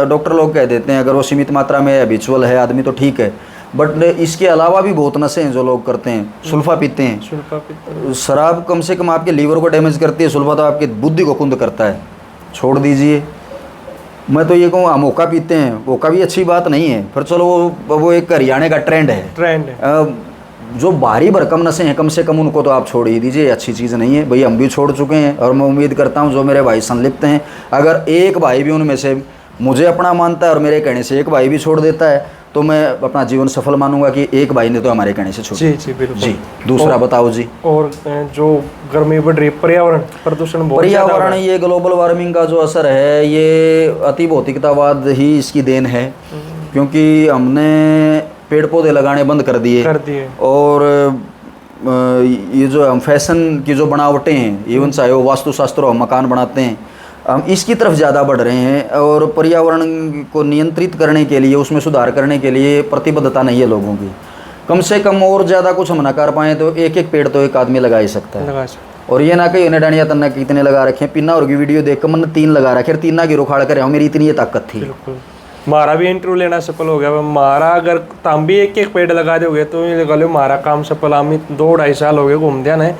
डॉक्टर लोग कह देते हैं अगर वो सीमित मात्रा में हैबिचुअल है आदमी तो ठीक है, बट इसके अलावा भी बहुत नशे हैं जो लोग करते हैं। सुल्फा पीते हैं, शराब कम से कम आपके लीवर को डैमेज करती है, सुल्फा तो आपकी बुद्धि को कुंद करता है। छोड़ दीजिए। मैं तो ये कहूँ अमोका पीते हैं, वोका भी अच्छी बात नहीं है, पर चलो वो एक हरियाणा का ट्रेंड है। जो भारी भरकम नशे हैं कम से कम उनको तो आप छोड़ ही दीजिए, अच्छी चीज़ नहीं है भाई। हम भी छोड़ चुके हैं और मैं उम्मीद करता हूँ जो मेरे भाई संलिप्त हैं, अगर एक भाई भी उनमें से मुझे अपना मानता है और मेरे कहने से एक भाई भी छोड़ देता है तो मैं अपना जीवन सफल मानूंगा कि एक भाई ने तो हमारे कहने से छोड़ा। जी जी बिल्कुल जी। दूसरा बताओ जी। और जो गर्मी बढ़ रही, पर्यावरण प्रदूषण, पर्यावरण, ये ग्लोबल वार्मिंग का जो असर है ये अति भौतिकतावाद ही इसकी देन है, क्योंकि हमने पेड़ पौधे लगाने बंद कर दिए और ये जो हम फैशन की जो बनावटें हैं, इवन चाहे वो वास्तुशास्त्र हो, हम मकान बनाते हैं, हम इसकी तरफ ज़्यादा बढ़ रहे हैं और पर्यावरण को नियंत्रित करने के लिए, उसमें सुधार करने के लिए प्रतिबद्धता नहीं है लोगों की। कम से कम और ज़्यादा कुछ हम ना कर पाएँ तो एक पेड़ तो एक आदमी लगा ही सकता है। और ये ना कहीं उन्हें डानिया तन्ना कितने लगा रखे हैं। पिन्ना और की वीडियो देख कर मैंने 3 लगा रखे, 3 की रुखाड़ कर मेरी इतनी ये ताकत थी। मारा भी इंटरव्यू लेना सफल हो गया। मारा अगर ताम भी एक पेड़ लगा दोगे तो ये लगा लो मारा काम सफल। हम 2-2.5 साल हो गए घूम दिया है।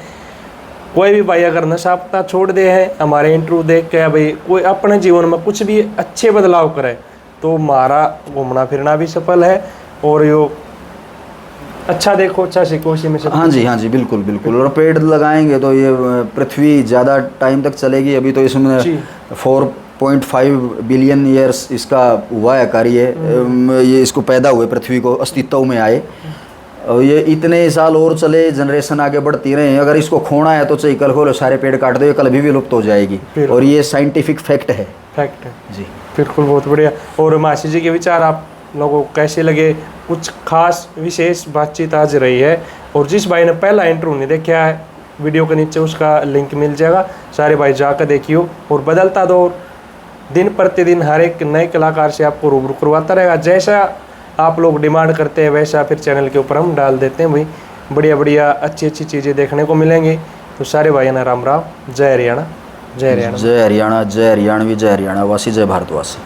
कोई भी भाई अगर नशा पता छोड़ दे है, हमारे इंटरव्यू देख के भाई कोई अपने जीवन में कुछ भी अच्छे बदलाव करे तो मारा घूमना फिरना भी सफल है। और यो अच्छा देखो अच्छा सीखो उसी में से। हाँ जी बिल्कुल बिल्कुल। और पेड़ लगाएंगे तो ये पृथ्वी ज़्यादा टाइम तक चलेगी। अभी तो इसमें 4.5 बिलियन ईयर्स इसका हुआ है कार्य, ये इसको पैदा हुए पृथ्वी को अस्तित्व में आए, और ये इतने साल और चले, जनरेशन आगे बढ़ती रहे। अगर इसको खोना है तो चाहे कल खोलो सारे पेड़ काट दो, ये कल भी विलुप्त हो जाएगी। और ये साइंटिफिक फैक्ट है जी। बिल्कुल, बहुत बढ़िया। और मासी जी के विचार आप लोगों को कैसे लगे? कुछ खास विशेष बातचीत आज रही है। और जिस भाई ने पहला इंटरव्यू नहीं देखा है, वीडियो के नीचे उसका लिंक मिल जाएगा, सारे भाई जाकर देखियो। और बदलता दौर दिन प्रतिदिन हर एक नए कलाकार से आपको रूबरू करवाता रहेगा। जैसा आप लोग डिमांड करते हैं वैसा फिर चैनल के ऊपर हम डाल देते हैं भाई। बढ़िया बढ़िया अच्छी चीज़ें देखने को मिलेंगी। तो सारे भाई ना राम राम। जय हरियाणा, जय हरियाणा, जय हरियाणा, जय हरियाणवी, जय हरियाणा वासी, जय भारतवासी।